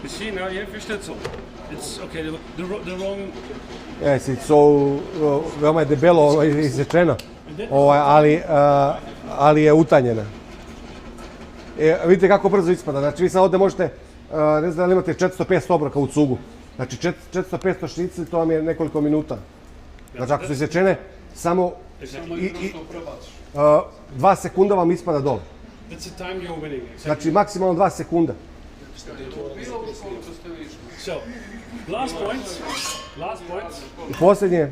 You see now, you have your schnitzel. It's okay, the wrong... Yes, it's so, veoma je debelo isečeno, ali je utanjena. Vidite kako brzo ispada, znači vi sad ovdje možete, ne znam da li imate 400-500 obroka u cugu. Znači 400-500 šnicli, to vam je nekoliko minuta. Znači ako su isečene, samo 2 sekunda vam ispada dole. That's the time you're winning. Znači maksimalno 2 sekunda. So, last point. I posljednje,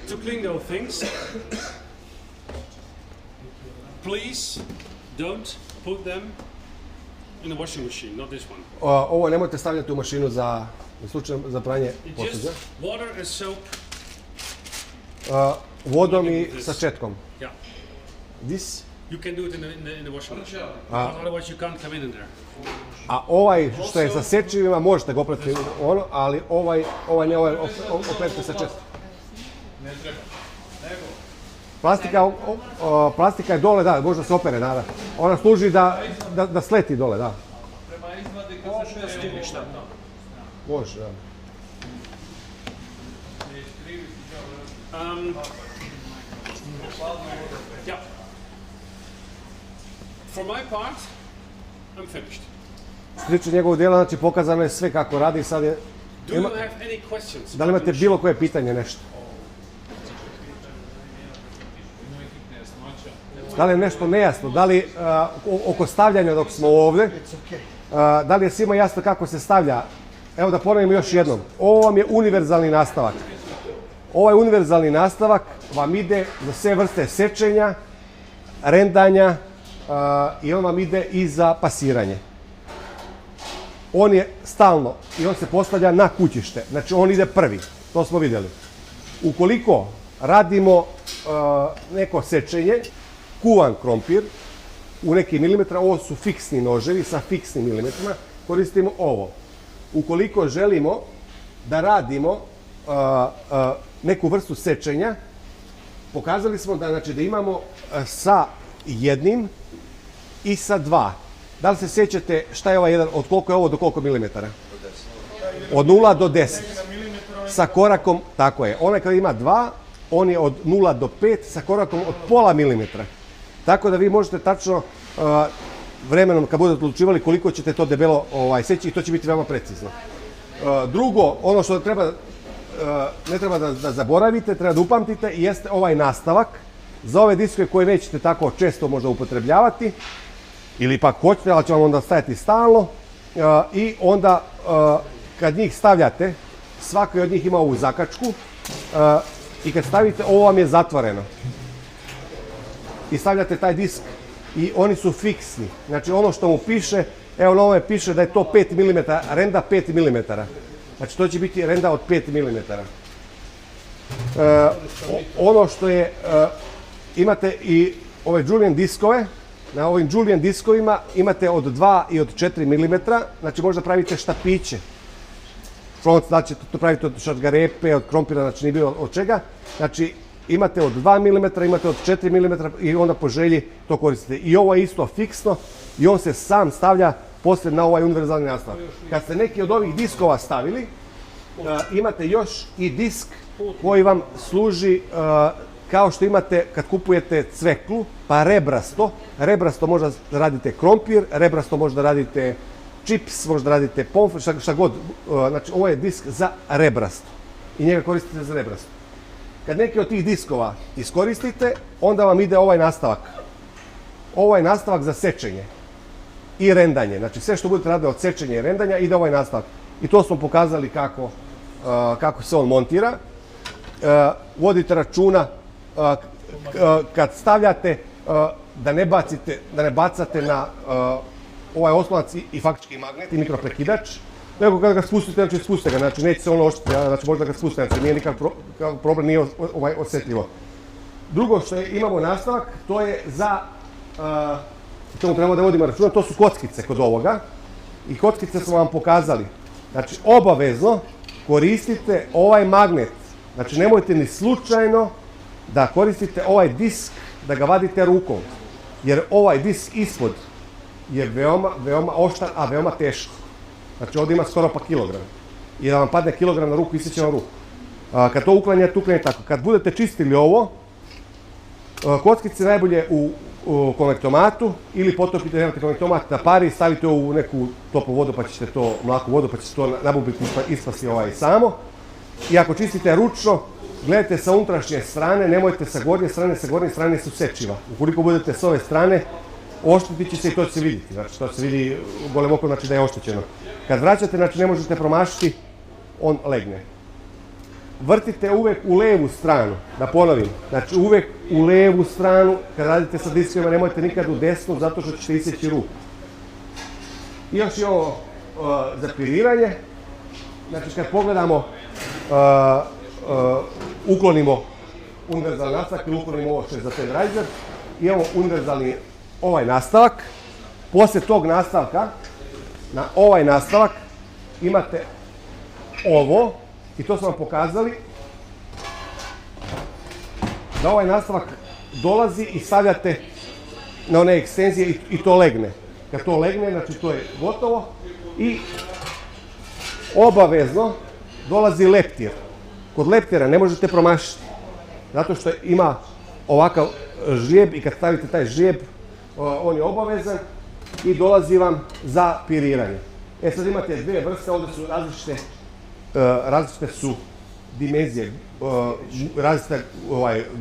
To clean those things, please don't put them in the washing machine, not this one. ovo nemojte stavljati u mašinu za pranje posuđa. Just water and soap. Vodom i sačetkom. Yeah. This. You can do it in the washing machine. Because otherwise you can't come in there. A ovaj što je sa sečivima možete ga oprati ono, ali ovaj ne, ovaj operite sa čestom. Plastika je dole, da, možda se opere, da. Ona služi da sleti dole, da. Prema izvadi kad se šperi šta. Može, da. Yeah. For my part, I'm finished. Što se tiče njegovog dijela, znači pokazano je sve kako radi, sad je... Do you have any questions? Da li imate bilo koje pitanje, nešto? Da li je nešto nejasno? Da li oko stavljanja dok smo ovdje? Da li je svima jasno kako se stavlja? Evo da ponovim još jednom. Ovo vam je univerzalni nastavak. Ovaj univerzalni nastavak vam ide za sve vrste sečenja, rendanja i on vam ide i za pasiranje. On je stalno i on se postavlja na kućište. Znači on ide prvi. To smo vidjeli. Ukoliko radimo neko sečenje, kuvan krompir u neki milimetra, ovo su fiksni noževi sa fiksnim milimetrima, koristimo ovo. Ukoliko želimo da radimo neku vrstu sečenja, pokazali smo da imamo sa jednim i sa dva. Da li se sjećate šta je ovaj jedan, od koliko je ovo do koliko milimetara? Od 0 do 10. Sa korakom, tako je. Onaj kada ima 2, on je od 0 do 5 sa korakom od pola milimetra. Tako da vi možete tačno vremenom kad budete odlučivali koliko ćete to debelo seći i to će biti veoma precizno. Drugo, ono što ne treba da zaboravite, treba da upamtite, jeste ovaj nastavak za ove diskove koje nećete tako često možda upotrebljavati ili pak hoćete, ali će vam onda stajati stalno i onda kad njih stavljate, svaki od njih ima ovu zakačku i kad stavite, ovo vam je zatvoreno i stavljate taj disk i oni su fiksni. Znači ono što mu piše, evo na ovome piše da je to 5 mm, renda 5 mm. Znači to će biti renda od 5 mm. Ono što je, imate i ove Julian diskove, na ovim Julian diskovima imate od 2 i od 4 mm, znači možda pravite štapiće. Znači to pravite od šargarepe, od krompira, znači nije bilo od čega. Znači imate od 2 mm, imate od 4 mm i onda po želji to koristite. I ovo je isto fiksno i on se sam stavlja poslije na ovaj univerzalni nastavak. Kad ste neki od ovih diskova stavili, imate još i disk koji vam služi kao što imate kad kupujete cveklu, pa rebrasto možda radite krompir, rebrasto možda radite čips, možda radite pomfrit, šta god. Znači ovo je disk za rebrasto i njega koristite za rebrasto. Kad neki od tih diskova iskoristite, onda vam ide ovaj nastavak. Ovo je nastavak za sečenje i rendanje. Znači sve što budete radili od sečenja i rendanja ide ovaj nastavak. I to smo pokazali kako se on montira. Vodite računa kad stavljate da ne bacate na ovaj oslonac i faktički magnet i mikroprekidač. nego kada ga spustite, znači spustite ga, znači neće se ono oštiti, znači možda ga spustite, znači nije nikakav problem, nije osjetljivo. Drugo što imamo nastavak, to je za, tomu trebamo da vodimo računa, to su kockice kod ovoga. I kockice smo vam pokazali. Znači obavezno koristite ovaj magnet. Znači nemojte ni slučajno da koristite ovaj disk, da ga vadite rukom. Jer ovaj disk ispod je veoma oštar, a veoma teško. Znači ovdje ima skoro pa kilogram. I da vam padne kilogram na ruku, isjeće vam ruku. Kad to uklanjate tako. Kad budete čistili ovo, kockice najbolje u konvektomatu ili potopite, nemate konvektomat na pari, stavite u neku toplu vodu pa ćete to, mlaku vodu pa ćete to nabubiti, ispasti samo. I ako čistite ručno, gledajte sa unutrašnje strane, nemojte sa gornje strane su sečiva. Ukoliko budete s ove strane, oštetit će se i to će se vidjeti. Znači to se vidi golem okom, znači da je oštećeno. Kad vraćate, znači ne možete promašiti, on legne. Vrtite uvijek u levu stranu, da ponovim, znači uvijek u levu stranu, kad radite sa diskovima nemojte nikad u desnu, zato što ćete isjeći ruku. I još je ovo za piriranje, znači kad pogledamo, uklonimo univerzalni nastavak ili uklonimo ovo što je za tenderizer, imamo univerzalni ovaj nastavak, poslije tog nastavka, na ovaj nastavak imate ovo, i to smo vam pokazali, da ovaj nastavak dolazi i stavljate na one ekstenzije i to legne. Kad to legne, znači to je gotovo i obavezno dolazi leptir. Kod leptira ne možete promašiti, zato što ima ovakav žlijeb i kad stavite taj žlijeb, on je obavezan i dolazi vam za piriranje. Sad imate dvije vrste, ovdje su različite su dimenzije, različita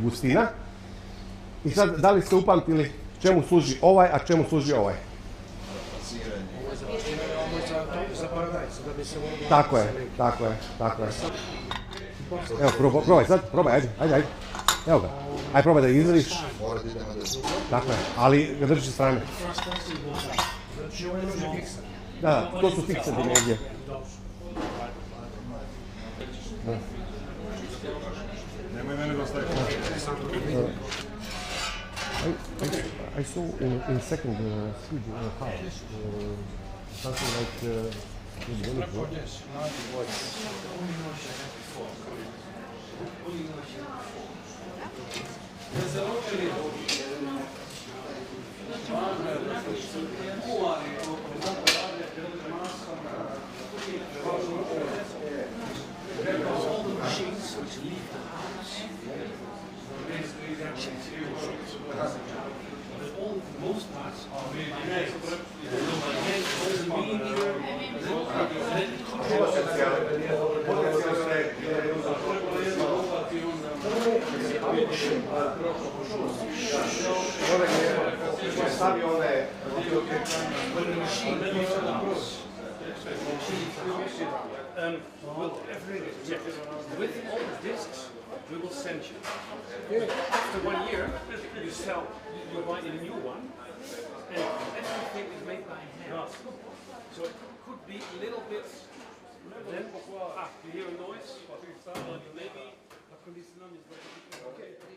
gustina. I sad, da li ste upamtili čemu služi ovaj, a čemu služi ovaj? Tako je. Evo, probaj sad, ajde. Evo ga, ajde probaj da izvadiš. Tako je, ali ga držiš sa strane. Da, to su fiksne dimenzije. Nemoj mene da ostaviti. I saw in second speed house something like most parts are with all the discs, we will send you. After 1 year, you buy a new one, and everything is made by hand. So it could be a little bit. Then, you hear a noise? Maybe. Okay.